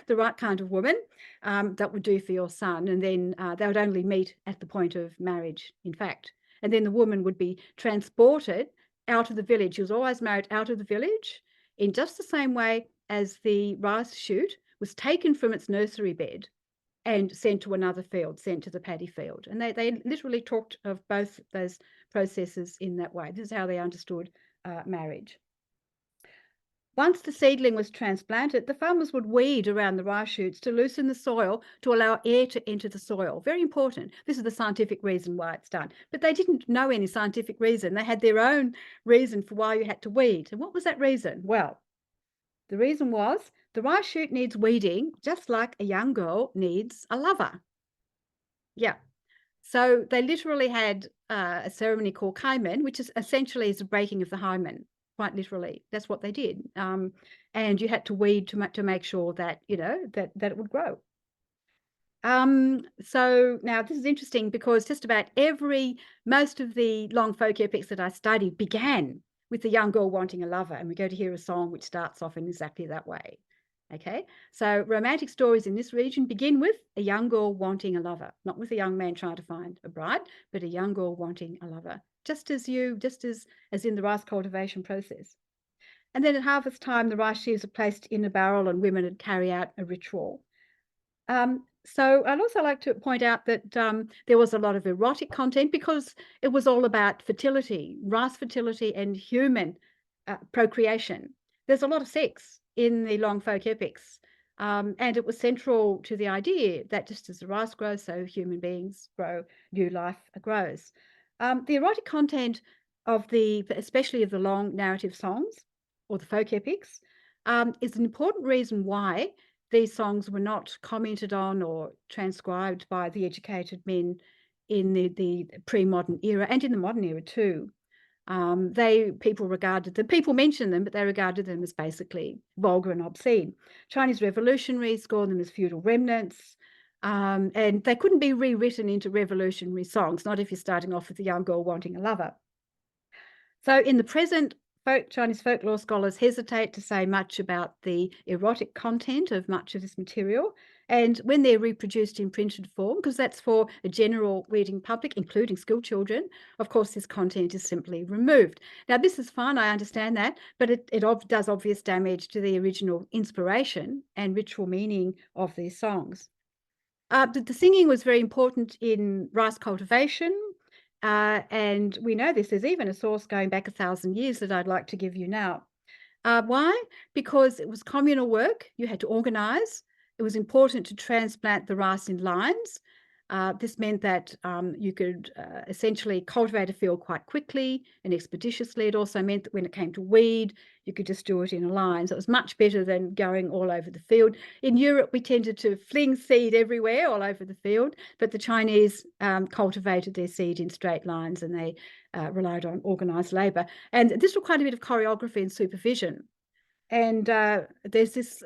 the right kind of woman that would do for your son. And then they would only meet at the point of marriage, in fact. And then the woman would be transported out of the village. She was always married out of the village in just the same way as the rice shoot was taken from its nursery bed and sent to another field, sent to the paddy field. And they literally talked of both those processes in that way. This is how they understood marriage. Once the seedling was transplanted, the farmers would weed around the rice shoots to loosen the soil to allow air to enter the soil. Very important. This is the scientific reason why it's done. But they didn't know any scientific reason. They had their own reason for why you had to weed. And what was that reason? Well, the reason was the rice shoot needs weeding just like a young girl needs a lover. Yeah. So they literally had a ceremony called Kaimen, which is essentially the breaking of the hymen, quite literally. That's what they did. And you had to weed to make sure that, that it would grow. So now this is interesting because just about most of the long folk epics that I studied began with the young girl wanting a lover, and we're going to hear a song which starts off in exactly that way. Okay, so romantic stories in this region begin with a young girl wanting a lover, not with a young man trying to find a bride, but a young girl wanting a lover, just as in the rice cultivation process. And then at harvest time, the rice sheaves are placed in a barrel and women would carry out a ritual. So I'd also like to point out that there was a lot of erotic content because it was all about fertility, rice fertility and human procreation. There's a lot of sex in the long folk epics, and it was central to the idea that just as the rice grows, so human beings grow, new life grows. The erotic content especially of the long narrative songs or the folk epics, is an important reason why these songs were not commented on or transcribed by the educated men in the pre-modern era and in the modern era too. People mentioned them, but they regarded them as basically vulgar and obscene. Chinese revolutionaries scorned them as feudal remnants, and they couldn't be rewritten into revolutionary songs, not if you're starting off with a young girl wanting a lover. So in the present, Chinese folklore scholars hesitate to say much about the erotic content of much of this material. And when they're reproduced in printed form, because that's for a general reading public, including school children, of course, this content is simply removed. Now, this is fine, I understand that, but it does obvious damage to the original inspiration and ritual meaning of these songs. The singing was very important in rice cultivation. And we know this. There's even a source going back 1,000 years that I'd like to give you now. Why? Because it was communal work. You had to organize. It was important to transplant the rice in lines. This meant that you could essentially cultivate a field quite quickly and expeditiously. It also meant that when it came to weed, you could just do it in a line. So it was much better than going all over the field. In Europe, we tended to fling seed everywhere, all over the field, but the Chinese cultivated their seed in straight lines, and they relied on organized labor. And this required a bit of choreography and supervision. And there's this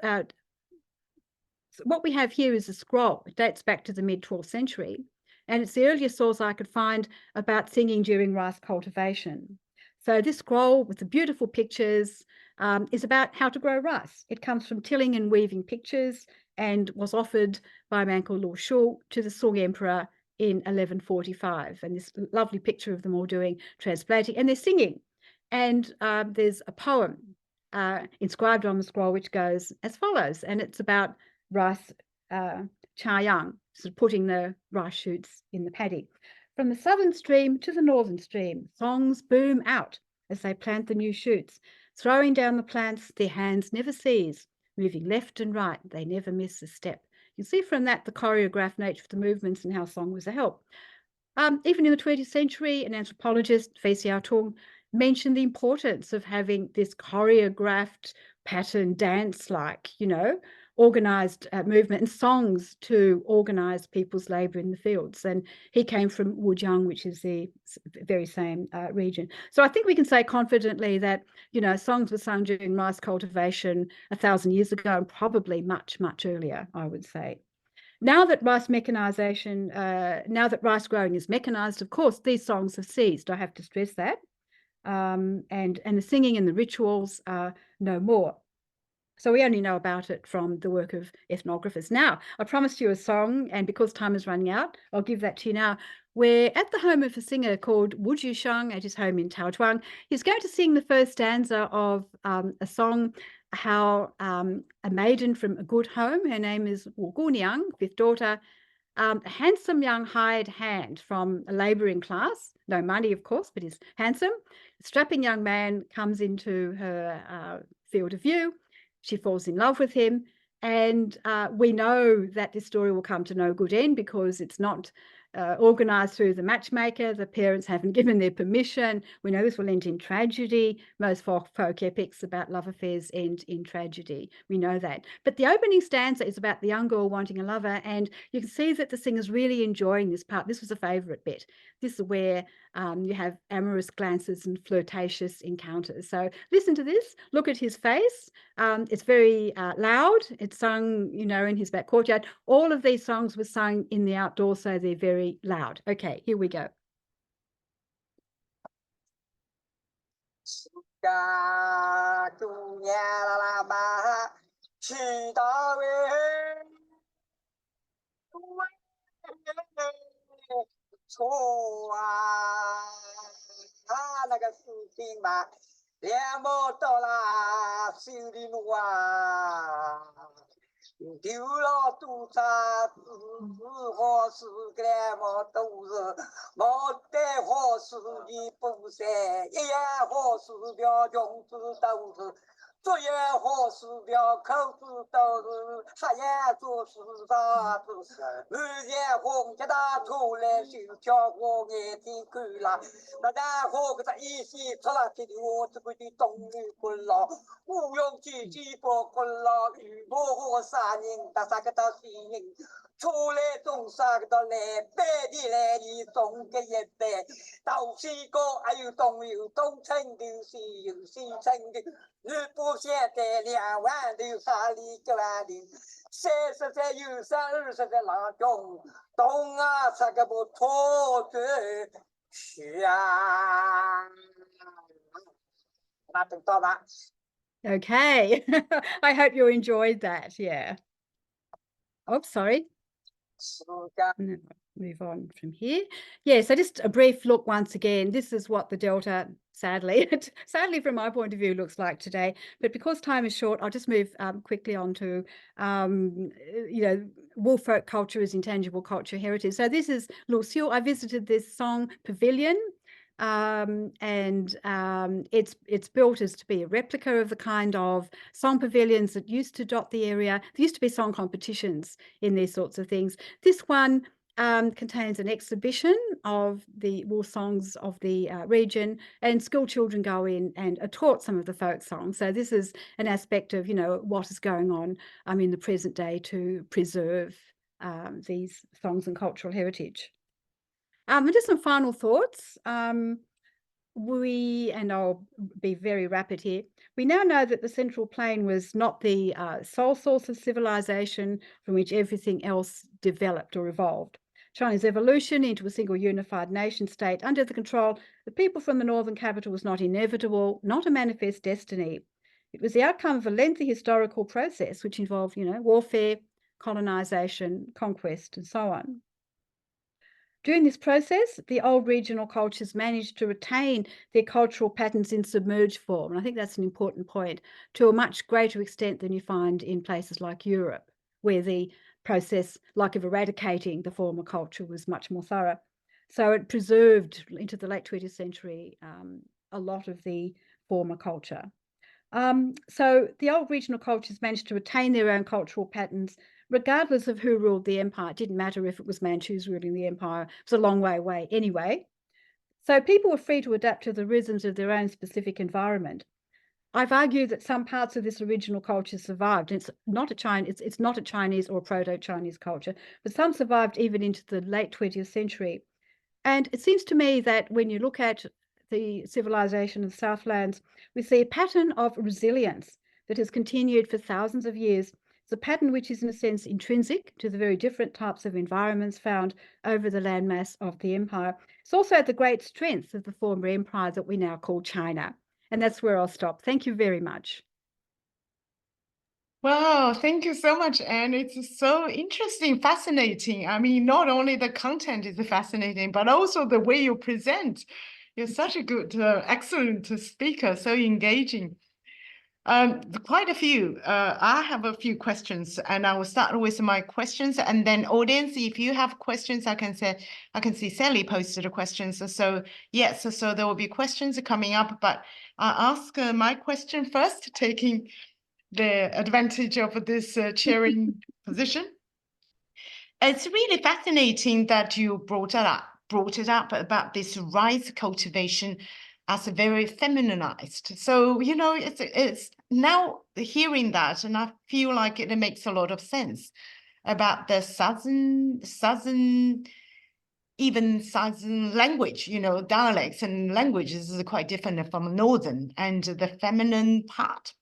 what we have here is a scroll. It dates back to the mid-12th century, and it's the earliest source I could find about singing during rice cultivation. So this scroll with the beautiful pictures is about how to grow rice. It comes from tilling and weaving pictures and was offered by a man called Lu Shu to the Song Emperor in 1145. And this lovely picture of them all doing transplanting, and they're singing. And there's a poem inscribed on the scroll which goes as follows, and it's about rice chayang, sort of putting the rice shoots in the paddy. From the southern stream to the northern stream, songs boom out as they plant the new shoots. Throwing down the plants, their hands never cease. Moving left and right, they never miss a step. You see from that the choreographed nature of the movements and how song was a help. Even in the 20th century, an anthropologist, Fei Xiaotung, mentioned the importance of having this choreographed pattern dance, like, you know, organized movement and songs to organize people's labor in the fields. And he came from Wuzhang, which is the very same region. So I think we can say confidently that, you know, songs were sung during rice cultivation 1,000 years ago, and probably much, much earlier, I would say. Now that rice mechanization, now that rice growing is mechanized, of course, these songs have ceased. I have to stress that. And the singing and the rituals are no more. So we only know about it from the work of ethnographers. Now, I promised you a song, and because time is running out, I'll give that to you now. We're at the home of a singer called Wu Jushang at his home in Taochuang. He's going to sing the first stanza of a song, how a maiden from a good home, her name is Wu Gunyang, fifth daughter, a handsome young hired hand from a labouring class, no money, of course, but he's handsome. A strapping young man comes into her field of view. She falls in love with him. And we know that this story will come to no good end because it's not organised through the matchmaker. The parents haven't given their permission. We know this will end in tragedy. Most folk epics about love affairs end in tragedy. We know that. But the opening stanza is about the young girl wanting a lover, and you can see that the singer's really enjoying this part. This was a favourite bit. This is where you have amorous glances and flirtatious encounters. So listen to this. Look at his face. It's very loud. It's sung, you know, in his back courtyard. All of these songs were sung in the outdoors, so they're very loud. Okay, here we go. Okay, I hope you enjoyed that. Yeah. Oh, sorry. Move on from here. Yeah, so just a brief look once again. This is what the Delta, sadly from my point of view, looks like today. But because time is short, I'll just move quickly on to, you know, Wolf folk culture is intangible cultural heritage. So this is Lu Xiu. I visited this song pavilion. It's built as to be a replica of the kind of song pavilions that used to dot the area. There used to be song competitions in these sorts of things. This one contains an exhibition of the war songs of the region, and school children go in and are taught some of the folk songs. So this is an aspect of, you know, what is going on in the present day to preserve these songs and cultural heritage. And just some final thoughts. And I'll be very rapid here. We now know that the Central Plain was not the sole source of civilization from which everything else developed or evolved. China's evolution into a single unified nation state under the control of the people from the northern capital was not inevitable, not a manifest destiny. It was the outcome of a lengthy historical process which involved, you know, warfare, colonization, conquest, and so on. During this process, the old regional cultures managed to retain their cultural patterns in submerged form. And I think that's an important point, to a much greater extent than you find in places like Europe, where the process, like of eradicating the former culture, was much more thorough. So it preserved into the late 20th century a lot of the former culture. So the old regional cultures managed to retain their own cultural patterns regardless of who ruled the empire. It didn't matter if it was Manchus ruling the empire. It was a long way away anyway. So people were free to adapt to the rhythms of their own specific environment. I've argued that some parts of this original culture survived. It's not a it's not a Chinese or proto-Chinese culture, but some survived even into the late 20th century. And it seems to me that when you look at the civilization of the Southlands, we see a pattern of resilience that has continued for thousands of years. It's a pattern which is in a sense intrinsic to the very different types of environments found over the landmass of the empire. It's also the great strength of the former empire that we now call China. And that's where I'll stop. Thank you very much. Wow, thank you so much, Anne. It's so interesting, fascinating. I mean, not only the content is fascinating, but also the way you present. You're such a good, excellent speaker, so engaging. Quite a few. I have a few questions, and I will start with my questions, and then audience, if you have questions, I can see Sally posted questions. So yes, so there will be questions coming up, but I'll ask my question first, taking the advantage of this chairing position. It's really fascinating that you brought it up about this rice cultivation as a very feminized. So, you know, it's now hearing that, and I feel like it makes a lot of sense about the southern even southern language, you know, dialects and languages is quite different from northern, and the feminine part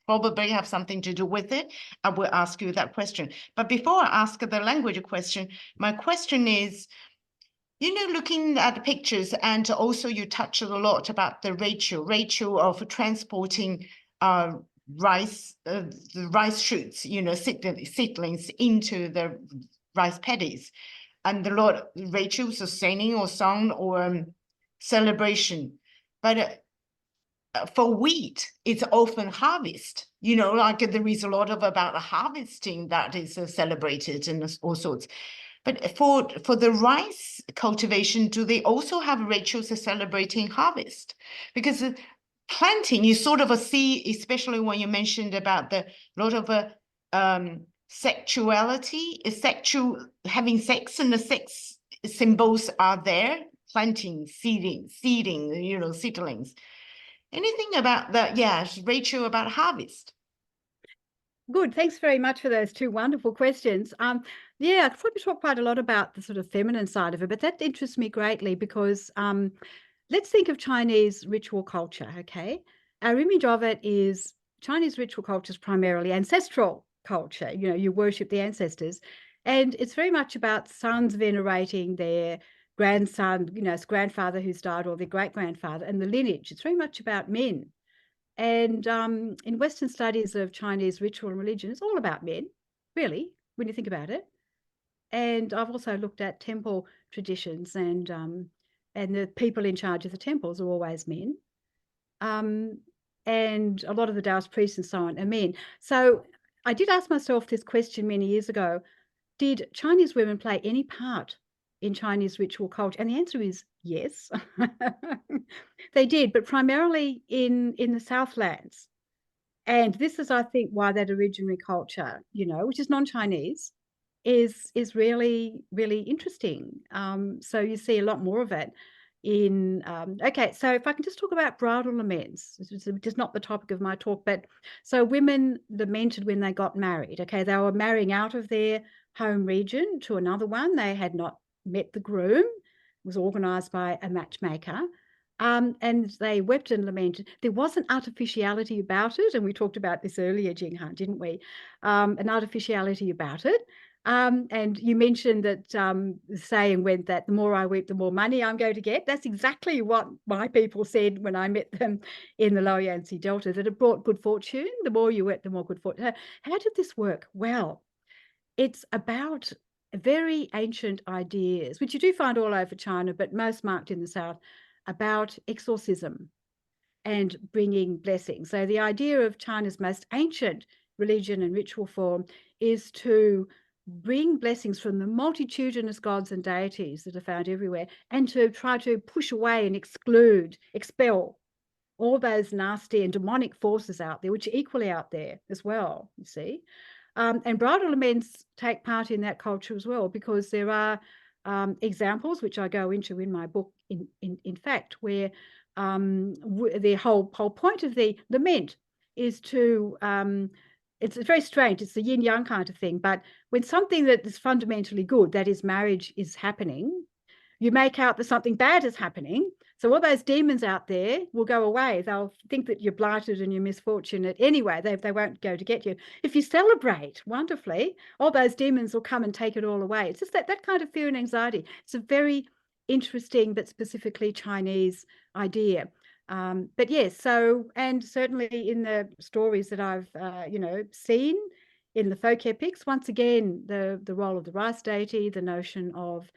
probably have something to do with it. I will ask you that question. But before I ask the language question, my question is, you know, looking at the pictures, and also you touched a lot about the ratio of transporting rice, the rice shoots, you know, seedlings into the rice paddies. And the Lord, Rachel, sustaining or song or celebration. But for wheat, it's often harvest. You know, like there is a lot of about harvesting that is celebrated and all sorts. But for the rice cultivation, do they also have rituals celebrating harvest? Because planting, you sort of see, especially when you mentioned about the lot of sexuality, having sex, and the sex symbols are there, planting, seeding, you know, seedlings. Anything about that? Yeah, Rachel, about harvest. Good. Thanks very much for those two wonderful questions. Yeah, I thought we talked quite a lot about the sort of feminine side of it, but that interests me greatly because let's think of Chinese ritual culture, okay? Our image of it is Chinese ritual culture is primarily ancestral culture. You know, you worship the ancestors, and it's very much about sons venerating their grandson, you know, grandfather who's died, or their great-grandfather, and the lineage. It's very much about men. And in Western studies of Chinese ritual and religion, it's all about men, really, when you think about it. And I've also looked at temple traditions, and the people in charge of the temples are always men. And a lot of the Taoist priests and so on are men. So I did ask myself this question many years ago: did Chinese women play any part in Chinese ritual culture? And the answer is yes. They did, but primarily in the Southlands. And this is, I think, why that originary culture, you know, which is non-Chinese, is really, really interesting. So you see a lot more of it in okay, so if I can just talk about bridal laments, which is not the topic of my talk, but so women lamented when they got married. Okay, they were marrying out of their home region to another one. They had not met the groom. It was organized by a matchmaker. And they wept and lamented. There was an artificiality about it, and we talked about this earlier, Jinghan, didn't we? An artificiality about it. And you mentioned that the saying went that the more I weep, the more money I'm going to get. That's exactly what my people said when I met them in the Lower Yangzi Delta, that it brought good fortune. The more you wept, the more good fortune. How did this work? Well, it's about very ancient ideas, which you do find all over China, but most marked in the South, about exorcism and bringing blessings. So the idea of China's most ancient religion and ritual form is to bring blessings from the multitudinous gods and deities that are found everywhere, and to try to push away and expel all those nasty and demonic forces out there, which are equally out there as well, you see. And bridal laments take part in that culture as well, because there are examples, which I go into in my book, in fact, where the whole point of the lament is to, it's very strange, it's the yin yang kind of thing, but when something that is fundamentally good, that is marriage, is happening, you make out that something bad is happening. So all those demons out there will go away. They'll think that you're blighted and you're misfortunate anyway. They won't go to get you. If you celebrate wonderfully, all those demons will come and take it all away. It's just that kind of fear and anxiety. It's a very interesting but specifically Chinese idea. But yes, so, and certainly in the stories that I've seen in the folk epics, once again, the role of the rice deity, the notion of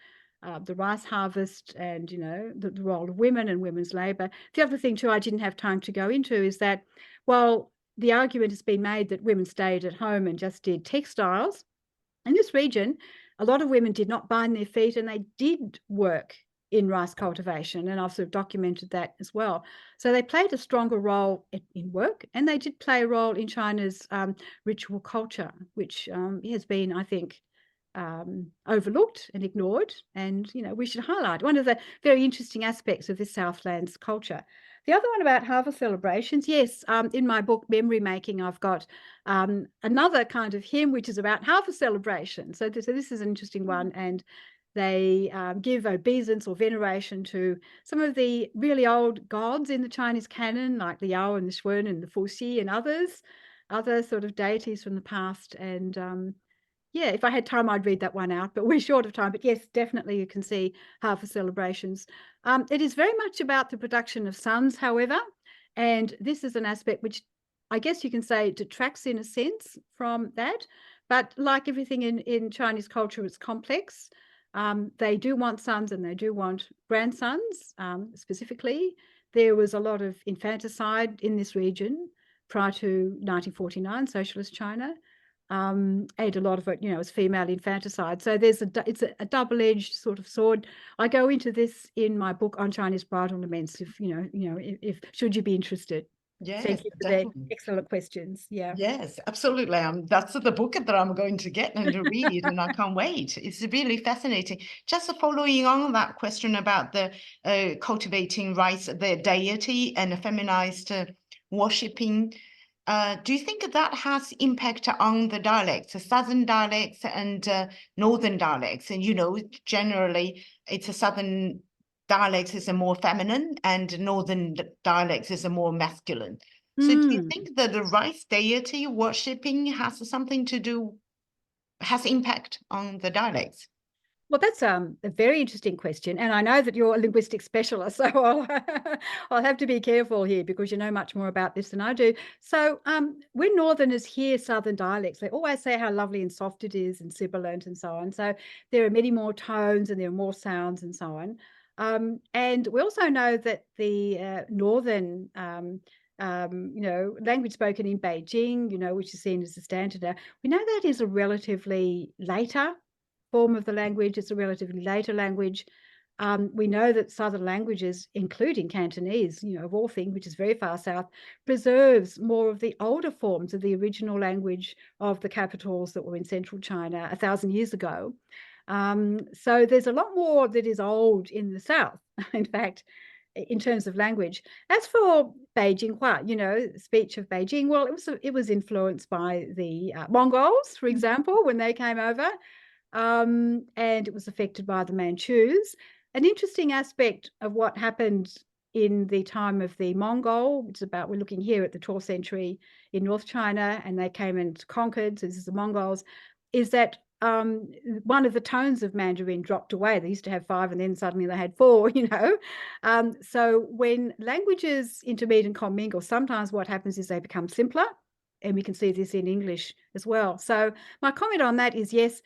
the rice harvest, and the role of women and women's labor. The other thing too I didn't have time to go into is that while the argument has been made that women stayed at home and just did textiles, in this region a lot of women did not bind their feet and they did work in rice cultivation, and I've sort of documented that as well. So they played a stronger role in work, and they did play a role in China's ritual culture, which has been, I think, overlooked and ignored, and we should highlight one of the very interesting aspects of this Southlands culture. The other one about harvest celebrations, yes, in my book Memory Making, I've got another kind of hymn which is about harvest celebration. So this is an interesting one, and they give obeisance or veneration to some of the really old gods in the Chinese canon, like the Yao and the Shun and the Fuxi and other sort of deities from the past. And yeah, if I had time, I'd read that one out, but we're short of time. But yes, definitely you can see harvest celebrations. It is very much about the production of sons, however, and this is an aspect which I guess you can say detracts in a sense from that. But like everything in Chinese culture, it's complex. They do want sons and they do want grandsons, specifically. There was a lot of infanticide in this region prior to 1949, socialist China. And a lot of it, is female infanticide. So it's a double-edged sort of sword. I go into this in my book on Chinese bridal laments. If should you be interested. Yes, thank you for definitely. the excellent questions. Yeah. Yes, absolutely. That's the book that I'm going to get and to read, and I can't wait. It's really fascinating. Just following on that question about the cultivating rice, the deity, and the feminized worshipping. Do you think that has impact on the dialects, the southern dialects and northern dialects? And generally, it's a southern dialects is a more feminine, and northern dialects is a more masculine. So do you think that the rice deity worshipping has impact on the dialects? Well, that's a very interesting question, and I know that you're a linguistic specialist, so I'll have to be careful here because you know much more about this than I do. So when Northerners hear Southern dialects, they always say how lovely and soft it is and sibilant and so on. So there are many more tones and there are more sounds and so on. And we also know that the Northern language spoken in Beijing, which is seen as the standard, we know that is a relatively later form of the language. It's a relatively later language. We know that southern languages, including Cantonese, of all things, which is very far south, preserves more of the older forms of the original language of the capitals that were in central China 1,000 years ago. So there's a lot more that is old in the south, in fact, in terms of language. As for Beijing Hua, speech of Beijing, well, it was influenced by the Mongols, for example, when they came over. And it was affected by the Manchus. An interesting aspect of what happened in the time of the Mongol, which is we're looking here at the 12th century in North China, and they came and conquered, so this is the Mongols, is that one of the tones of Mandarin dropped away. They used to have 5 and then suddenly they had 4, So when languages intermeet and commingle, sometimes what happens is they become simpler, and we can see this in English as well. So my comment on that is, yes,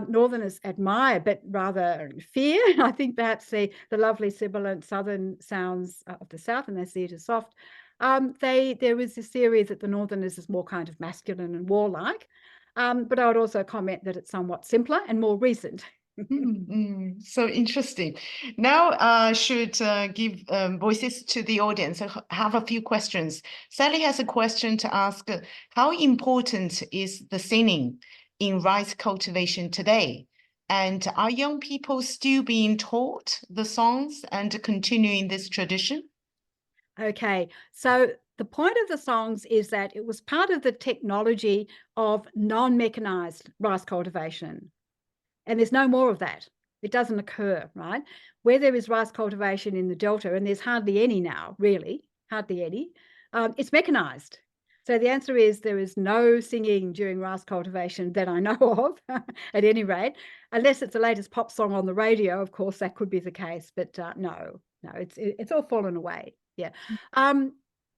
Northerners admire, but rather fear, I think, perhaps the lovely sibilant southern sounds of the south, and they see it as soft. There is this theory that the Northerners is more kind of masculine and warlike, but I would also comment that it's somewhat simpler and more recent. So interesting. Now I should give voices to the audience. I have a few questions. Sally has a question to ask. How important is the singing in rice cultivation today? And are young people still being taught the songs and continuing this tradition? Okay, so the point of the songs is that it was part of the technology of non-mechanized rice cultivation. And there's no more of that. It doesn't occur, right? Where there is rice cultivation in the Delta, and there's hardly any now, really, hardly any, it's mechanized. So the answer is there is no singing during rice cultivation that I know of, at any rate, unless it's the latest pop song on the radio. Of course, that could be the case, but no, it's all fallen away. Yeah.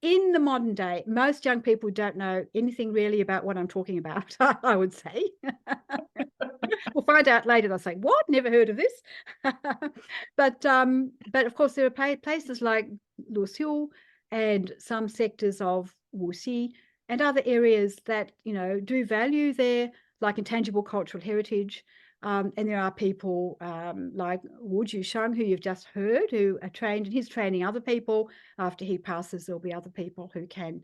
In the modern day, most young people don't know anything really about what I'm talking about, I would say. We'll find out later. They'll say, "What? Never heard of this." But of course, there are places like Luxiu and some sectors of Wuxi and other areas that do value their like intangible cultural heritage. And there are people like Wu Jusheng, who you've just heard, who are trained, and he's training other people. After he passes, there'll be other people who can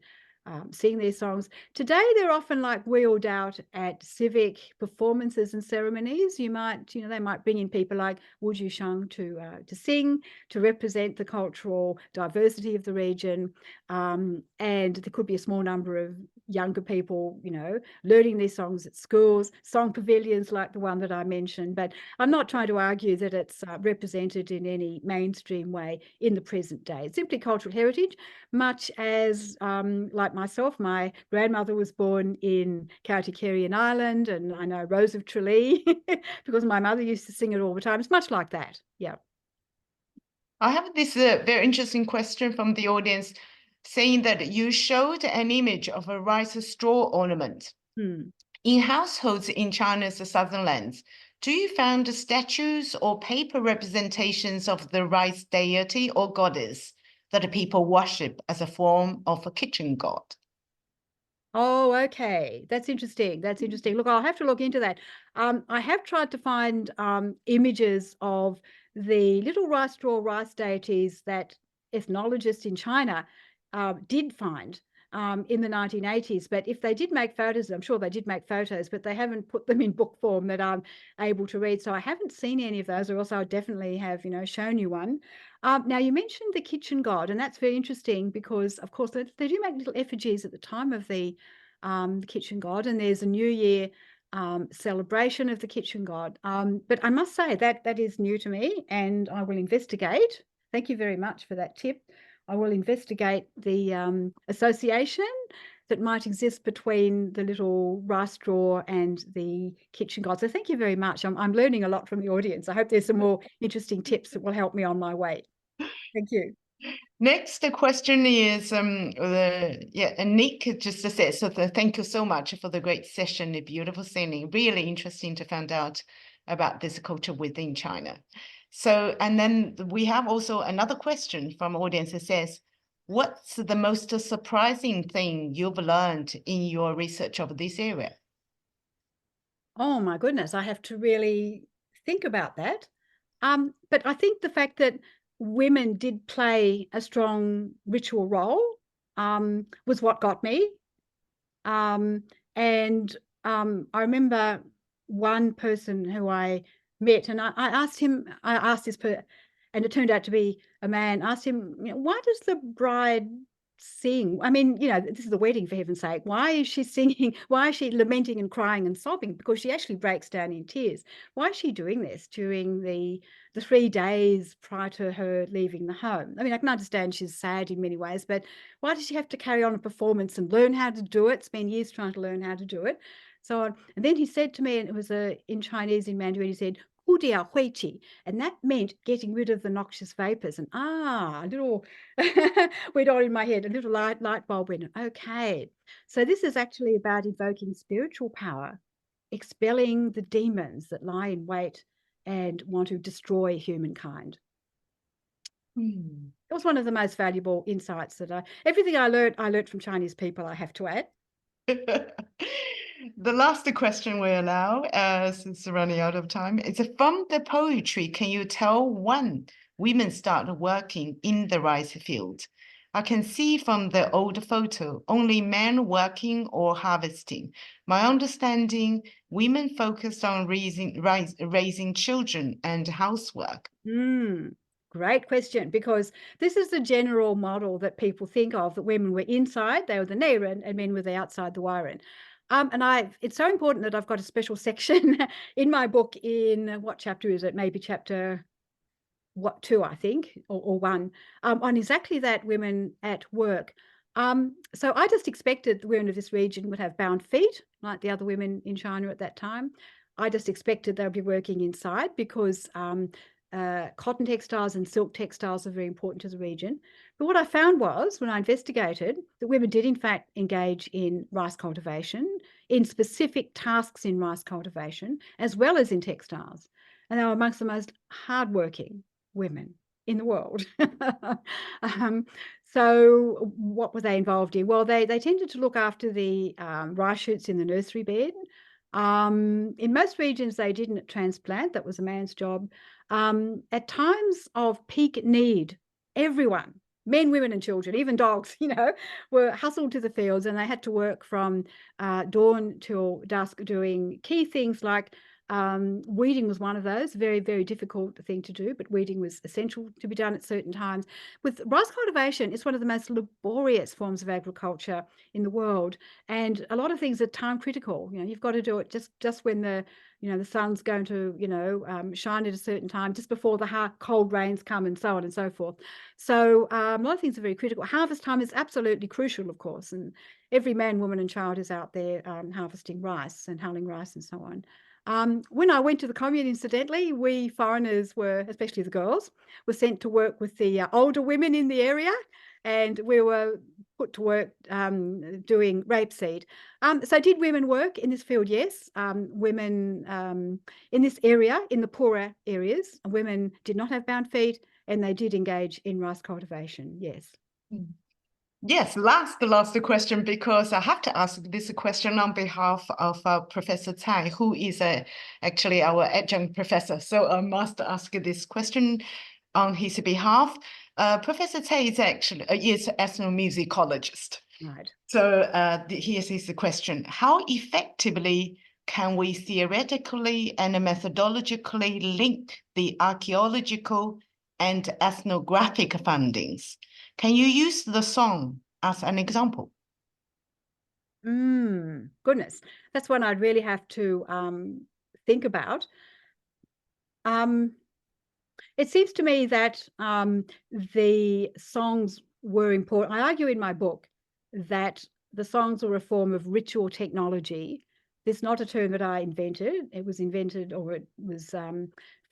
sing their songs. Today, they're often like wheeled out at civic performances and ceremonies. They might bring in people like Wu Jusheng to sing, to represent the cultural diversity of the region. And there could be a small number of younger people, learning these songs at schools, song pavilions like the one that I mentioned. But I'm not trying to argue that it's represented in any mainstream way in the present day. It's simply cultural heritage, much as like myself, my grandmother was born in County Kerry in Ireland, and I know Rose of Tralee because my mother used to sing it all the time. It's much like that. Yeah. I have this very interesting question from the audience saying that you showed an image of a rice straw ornament. In households in China's Southlands, do you find statues or paper representations of the rice deity or goddess that people worship as a form of a kitchen god? Oh, okay. That's interesting. That's interesting. Look, I'll have to look into that. I have tried to find images of the little rice straw rice deities that ethnologists in China did find in the 1980s. But if they did make photos, I'm sure they did make photos, but they haven't put them in book form that I'm able to read. So I haven't seen any of those, or else I would definitely have, shown you one. Now, you mentioned the kitchen god, and that's very interesting because, of course, they do make little effigies at the time of the kitchen god, and there's a New Year celebration of the kitchen god. But I must say that is new to me, and I will investigate. Thank you very much for that tip. I will investigate the association that might exist between the little rice straw and the kitchen god. So thank you very much. I'm learning a lot from the audience. I hope there's some more interesting tips that will help me on my way. Thank you. Next, the question is, Nick just said, so thank you so much for the great session, the beautiful singing, really interesting to find out about this culture within China. So, and then we have also another question from audience that says, what's the most surprising thing you've learned in your research of this area? Oh my goodness, I have to really think about that. But I think the fact that women did play a strong ritual role was what got me. And I remember one person who I met, and I asked this person, and it turned out to be a man, asked him, why does the bride sing? I mean, this is the wedding, for heaven's sake. Why is she singing? Why is she lamenting and crying and sobbing? Because she actually breaks down in tears. Why is she doing this during the 3 days prior to her leaving the home? I mean, I can understand she's sad in many ways, but why does she have to carry on a performance and learn how to do it, spend years trying to learn how to do it, so on? And then he said to me, and it was in Chinese, in Mandarin, he said, and that meant getting rid of the noxious vapors. And a little went on in my head, a little light bulb went, okay. So this is actually about evoking spiritual power, expelling the demons that lie in wait and want to destroy humankind. It was one of the most valuable insights that everything I learned from Chinese people, I have to add. The last question we allow, since we're running out of time, is from the poetry, can you tell when women start working in the rice field? I can see from the old photo only men working or harvesting. My understanding, women focused on raising children and housework. Great question, because this is the general model that people think of, that women were inside, they were the Neirin, and men were the outside, the Wiran. It's so important that I've got a special section in my book in, what chapter is it? Maybe chapter 2, I think, or 1, on exactly that, women at work. So I just expected the women of this region would have bound feet, like the other women in China at that time. I just expected they'd be working inside because cotton textiles and silk textiles are very important to the region. But what I found was, when I investigated, that women did in fact engage in rice cultivation, in specific tasks in rice cultivation, as well as in textiles. And they were amongst the most hardworking women in the world. So what were they involved in? Well, they tended to look after the rice shoots in the nursery bed. In most regions, they didn't transplant. That was a man's job. At times of peak need, everyone, men, women, and children, even dogs, were hustled to the fields, and they had to work from dawn till dusk doing key things like weeding was one of those, very, very difficult thing to do, but weeding was essential to be done at certain times. With rice cultivation, it's one of the most laborious forms of agriculture in the world, and a lot of things are time critical. You've got to do it just when the sun's going to shine at a certain time, just before the cold rains come, and so on and so forth. So a lot of things are very critical. Harvest time is absolutely crucial, of course, and every man, woman, and child is out there harvesting rice and hulling rice and so on. When I went to the commune, incidentally, we foreigners were, especially the girls, were sent to work with the older women in the area, and we were put to work doing rapeseed. So did women work in this field? Yes. Women in this area, in the poorer areas, women did not have bound feet, and they did engage in rice cultivation. Yes. Yes, last question, because I have to ask this question on behalf of Professor Tsai, who is actually our adjunct professor. So I must ask this question on his behalf. Professor Tsai is actually is an ethnomusicologist. Right. So here's his question: how effectively can we theoretically and methodologically link the archaeological and ethnographic findings? Can you use the song as an example? Goodness, that's one I'd really have to think about. It seems to me that the songs were important. I argue in my book that the songs were a form of ritual technology. This is not a term that I invented. It was invented, or it was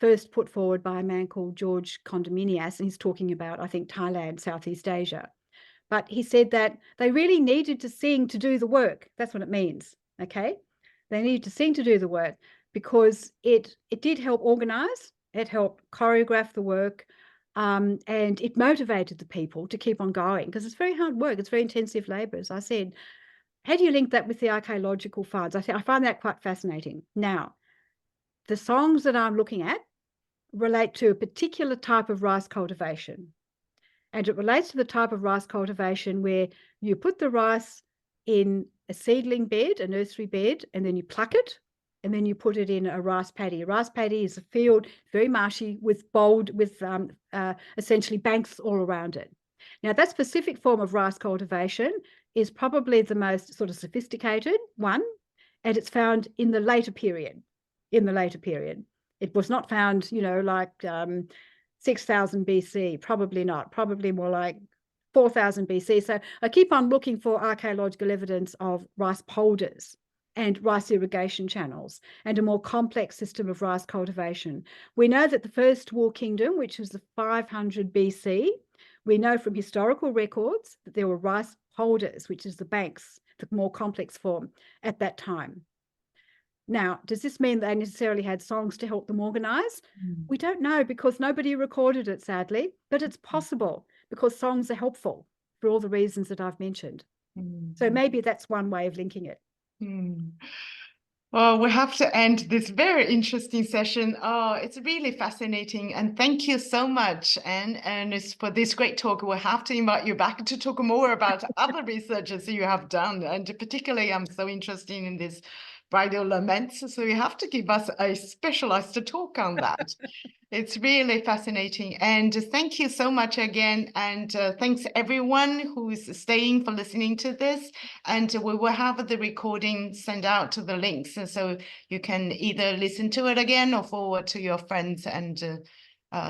first put forward by a man called George Condominias, and he's talking about, I think, Thailand, Southeast Asia. But he said that they really needed to sing to do the work. That's what it means, okay? They needed to sing to do the work because it did help organize, it helped choreograph the work, and it motivated the people to keep on going, because it's very hard work, it's very intensive labor. As I said, how do you link that with the archaeological finds? I find that quite fascinating. Now, the songs that I'm looking at relate to a particular type of rice cultivation. And it relates to the type of rice cultivation where you put the rice in a seedling bed, a nursery bed, and then you pluck it, and then you put it in a rice paddy. A rice paddy is a field, very marshy, with essentially banks all around it. Now, that specific form of rice cultivation is probably the most sort of sophisticated one, and it's found in the later period. It was not found, like 6,000 BC, probably not, probably more like 4,000 BC. So I keep on looking for archaeological evidence of rice polders and rice irrigation channels and a more complex system of rice cultivation. We know that the first War Kingdom, which was the 500 BC, we know from historical records that there were rice polders, which is the banks, the more complex form, at that time. Now, does this mean they necessarily had songs to help them organize? We don't know, because nobody recorded it, sadly, but it's possible because songs are helpful for all the reasons that I've mentioned. So maybe that's one way of linking it. Well, we have to end this very interesting session. Oh, it's really fascinating. And thank you so much, Anne. And it's for this great talk. We'll have to invite you back to talk more about other researches you have done. And particularly, I'm so interested in this bridal laments. So you have to give us a specialized talk on that. It's really fascinating. And thank you so much again. And thanks everyone who's staying for listening to this. And we will have the recording sent out to the links. And so you can either listen to it again or forward to your friends and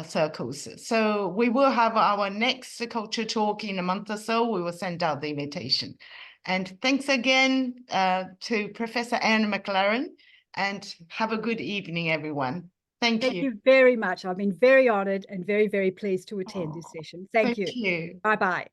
circles. So we will have our next culture talk in a month or so. We will send out the invitation. And thanks again to Professor Anne McLaren. And have a good evening, everyone. Thank you. You very much. I've been very honored and very, very pleased to attend this session. Thank you. Thank you. Bye-bye.